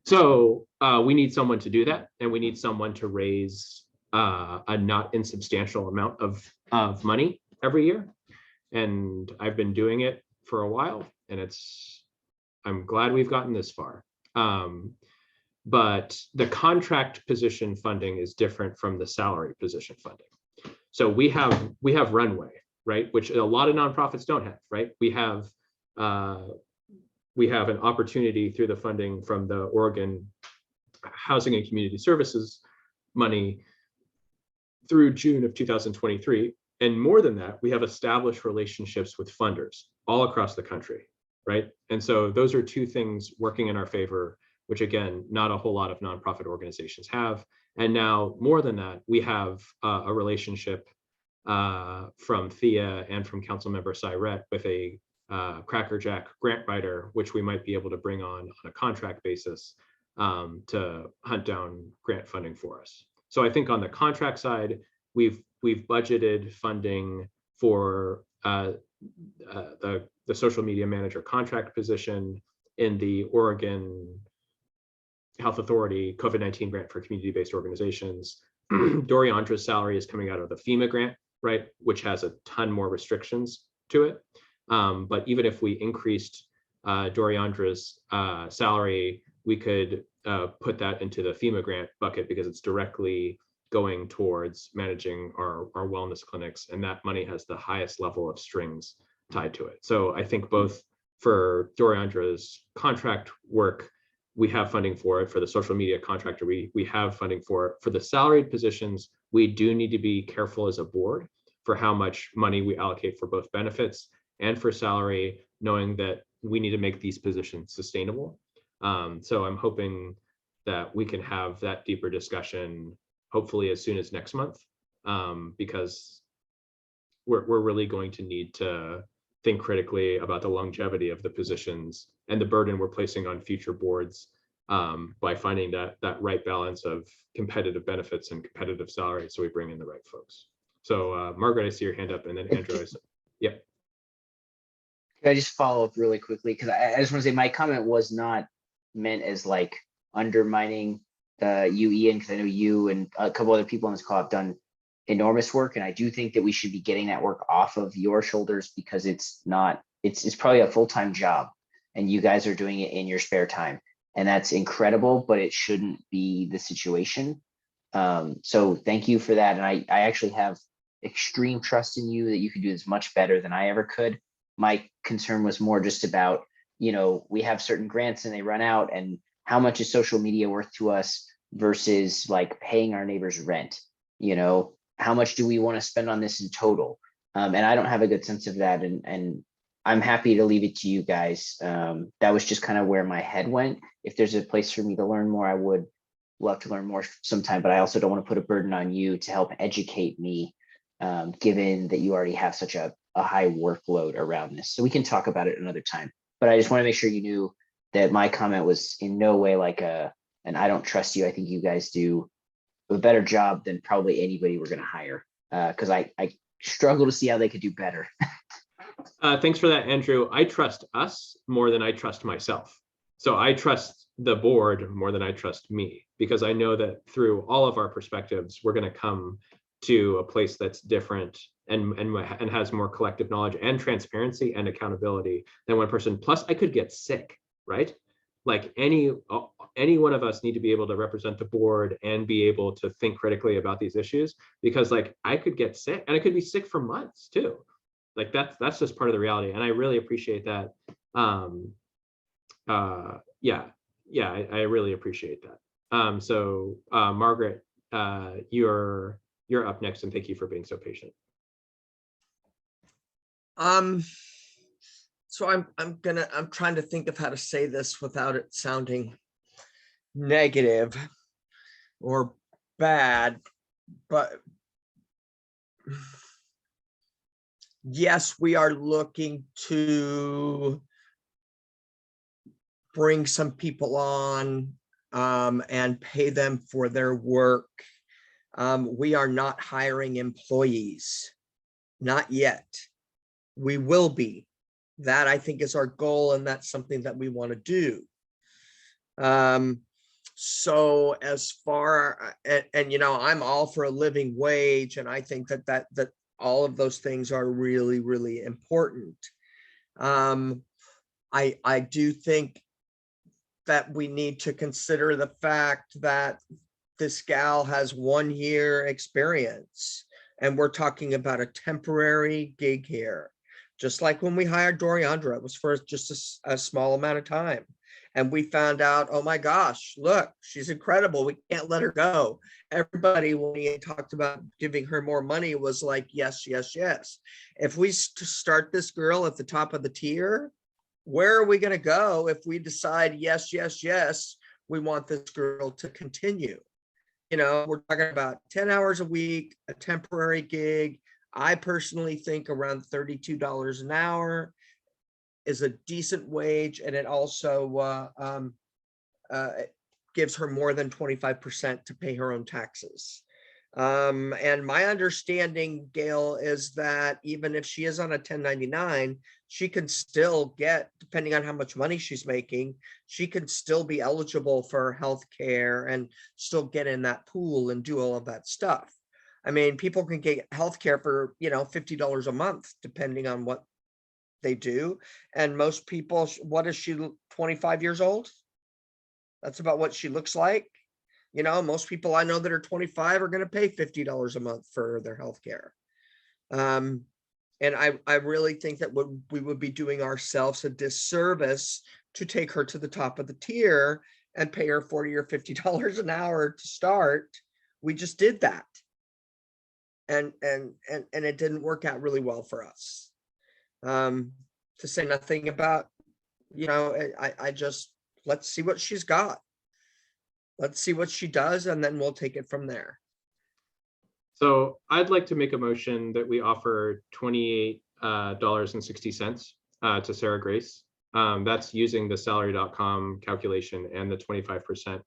So we need someone to do that, and we need someone to raise a not insubstantial amount of money every year. And I've been doing it for a while, and I'm glad we've gotten this far. But the contract position funding is different from the salary position funding. So we have runway, right? Which a lot of nonprofits don't have, right? We have an opportunity through the funding from the Oregon Housing and Community Services money through June of 2023. And more than that, we have established relationships with funders all across the country, right? And so those are two things working in our favor, which again, not a whole lot of nonprofit organizations have. And now more than that, we have a relationship from Thea and from Councilmember Syret with a Crackerjack grant writer, which we might be able to bring on a contract basis to hunt down grant funding for us. So I think on the contract side, we've budgeted funding for the social media manager contract position in the Oregon Health Authority COVID-19 grant for community-based organizations. Doriandra's salary is coming out of the FEMA grant, right, which has a ton more restrictions to it. But even if we increased Doriandra's salary, we could put that into the FEMA grant bucket because it's directly going towards managing our wellness clinics, and that money has the highest level of strings tied to it. So I think both for Doriandra's contract work, we have funding for it. For the social media contractor, we have funding for it. For the salaried positions, we do need to be careful as a board for how much money we allocate for both benefits and for salary, knowing that we need to make these positions sustainable. So I'm hoping that we can have that deeper discussion, hopefully as soon as next month, because we're really going to need to think critically about the longevity of the positions and the burden we're placing on future boards by finding that right balance of competitive benefits and competitive salary, so we bring in the right folks. So Margaret, I see your hand up, and then Andrew. Yep. Can I just follow up really quickly? Because I just want to say my comment was not meant as like undermining you, Ian, because I know you and a couple other people on this call have done enormous work, and I do think that we should be getting that work off of your shoulders, because it's probably a full-time job, and you guys are doing it in your spare time, and that's incredible, but it shouldn't be the situation. So thank you for that, and I actually have extreme trust in you that you can do this much better than I ever could. My concern was more just about, we have certain grants and they run out, and how much is social media worth to us versus like paying our neighbors rent? How much do we want to spend on this in total? And I don't have a good sense of that. And I'm happy to leave it to you guys. That was just kind of where my head went. If there's a place for me to learn more, I would love to learn more sometime, but I also don't want to put a burden on you to help educate me, given that you already have such a high workload around this. So we can talk about it another time. But I just want to make sure you knew that my comment was in no way like and I don't trust you. I think you guys do a better job than probably anybody we're going to hire, because I struggle to see how they could do better. Thanks for that, Andrew. I trust us more than I trust myself. So I trust the board more than I trust me, because I know that through all of our perspectives, we're going to come to a place that's different and has more collective knowledge and transparency and accountability than one person. Plus, I could get sick, right? Like any one of us need to be able to represent the board and be able to think critically about these issues, because like I could get sick and I could be sick for months too. Like that's just part of the reality. And I really appreciate that. I really appreciate that. So Margaret, you're up next, and thank you for being so patient. So I'm trying to think of how to say this without it sounding negative or bad, but yes, we are looking to bring some people on and pay them for their work. We are not hiring employees, not yet. We will be. That I think is our goal, and that's something that we want to do. So as far and you know, I'm all for a living wage, and I think that all of those things are really, really important. I do think that we need to consider the fact that this gal has 1 year experience, and we're talking about a temporary gig here. Just like when we hired Doriandra, it was for just a small amount of time. And we found out, oh my gosh, look, she's incredible. We can't let her go. Everybody, when we talked about giving her more money, was like, yes, yes, yes. If we start this girl at the top of the tier, where are we going to go if we decide, yes, yes, yes, we want this girl to continue? You know, we're talking about 10 hours a week, a temporary gig. I personally think around $32 an hour is a decent wage, and it also gives her more than 25% to pay her own taxes. And my understanding, Gail, is that even if she is on a 1099, she can still get, depending on how much money she's making, she can still be eligible for health care and still get in that pool and do all of that stuff. I mean, people can get health care for, you know, $50 a month, depending on what they do. And most people, what is she, 25 years old? That's about what she looks like. You know, most people I know that are 25 are going to pay $50 a month for their health care. And I really think that we would be doing ourselves a disservice to take her to the top of the tier and pay her $40 or $50 an hour to start. We just did that. And it didn't work out really well for us. To say nothing about, you know, I just, let's see what she's got. Let's see what she does, and then we'll take it from there. So I'd like to make a motion that we offer $28.60 to Sarah Grace. That's using the salary.com calculation and the 25%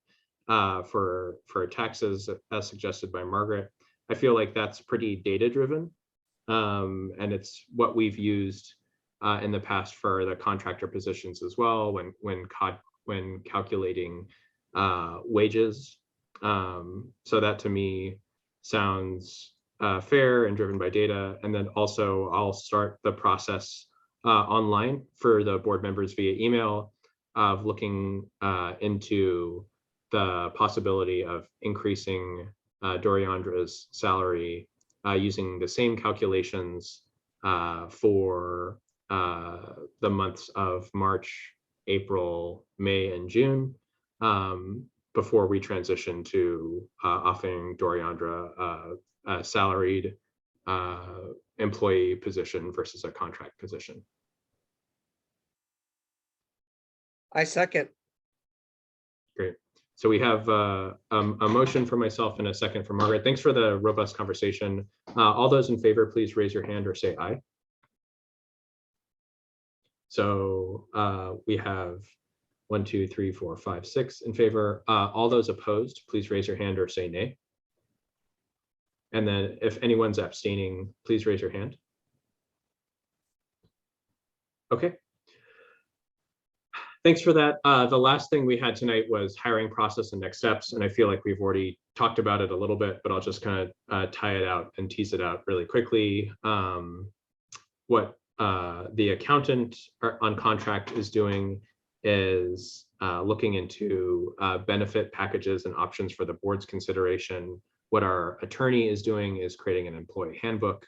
for taxes as suggested by Margaret. I feel like that's pretty data driven, and it's what we've used in the past for the contractor positions as well when calculating wages. So that to me sounds fair and driven by data. And then also I'll start the process online for the board members via email of looking into the possibility of increasing Doriandra's salary using the same calculations for the months of March, April, May, and June, before we transition to offering Doriandra a salaried employee position versus a contract position. I second. Great. So we have a motion for myself and a second for Margaret. Thanks for the robust conversation. All those in favor, please raise your hand or say aye. So we have 1, 2, 3, 4, 5, 6 in favor. All those opposed, please raise your hand or say nay. And then if anyone's abstaining, please raise your hand. Okay. Thanks for that. The last thing we had tonight was hiring process and next steps. And I feel like we've already talked about it a little bit, but I'll just kind of tie it out and tease it out really quickly. What the accountant on contract is doing is looking into benefit packages and options for the board's consideration. What our attorney is doing is creating an employee handbook.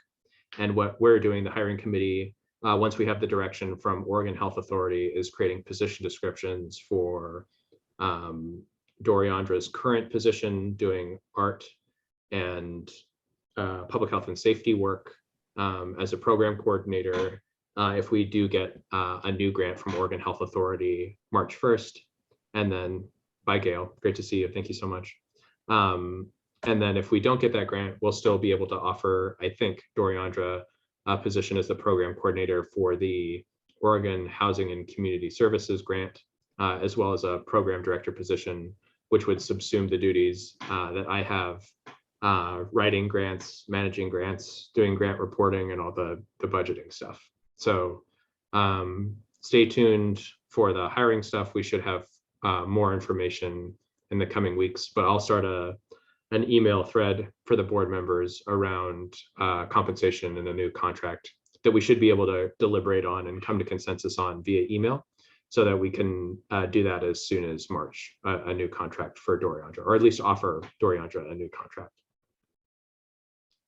And what we're doing, the hiring committee, once we have the direction from Oregon Health Authority, is creating position descriptions for Doriandra's current position, doing art and public health and safety work as a program coordinator. If we do get a new grant from Oregon Health Authority March 1st, and then bye, Gail, great to see you. Thank you so much. And then if we don't get that grant, we'll still be able to offer, I think, Doriandra a position as the program coordinator for the Oregon Housing and Community Services grant, as well as a program director position, which would subsume the duties that I have, writing grants, managing grants, doing grant reporting, and all the budgeting stuff. So stay tuned for the hiring stuff. We should have more information in the coming weeks, but I'll start an email thread for the board members around compensation and a new contract that we should be able to deliberate on and come to consensus on via email, so that we can do that as soon as March, a new contract for Doriandra, or at least offer Doriandra a new contract.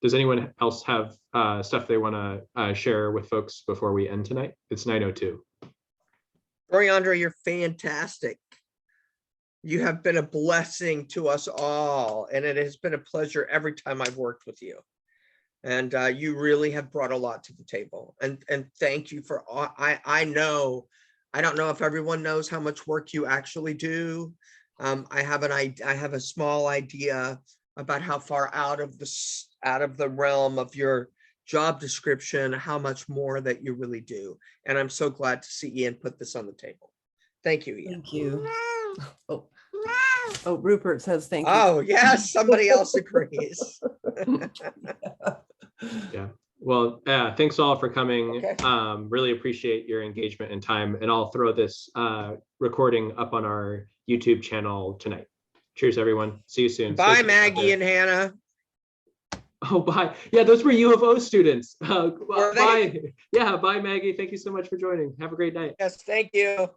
Does anyone else have stuff they want to share with folks before we end tonight? It's 9:02. Doriandra, you're fantastic. You have been a blessing to us all, and it has been a pleasure every time I've worked with you. And you really have brought a lot to the table. And thank you for all. I know, I don't know if everyone knows how much work you actually do. I have a small idea about how far out of the realm of your job description, how much more that you really do. And I'm so glad to see Ian put this on the table. Thank you, Ian. Thank you. Oh, Rupert says thank you. Oh, yes, somebody else agrees. Yeah. Well, thanks all for coming. Okay. Really appreciate your engagement and time. And I'll throw this recording up on our YouTube channel tonight. Cheers, everyone. See you soon. Bye, Maggie and Hannah. Oh, bye. Yeah, those were U of O students. Were they? Bye. Yeah, bye, Maggie. Thank you so much for joining. Have a great night. Yes, thank you.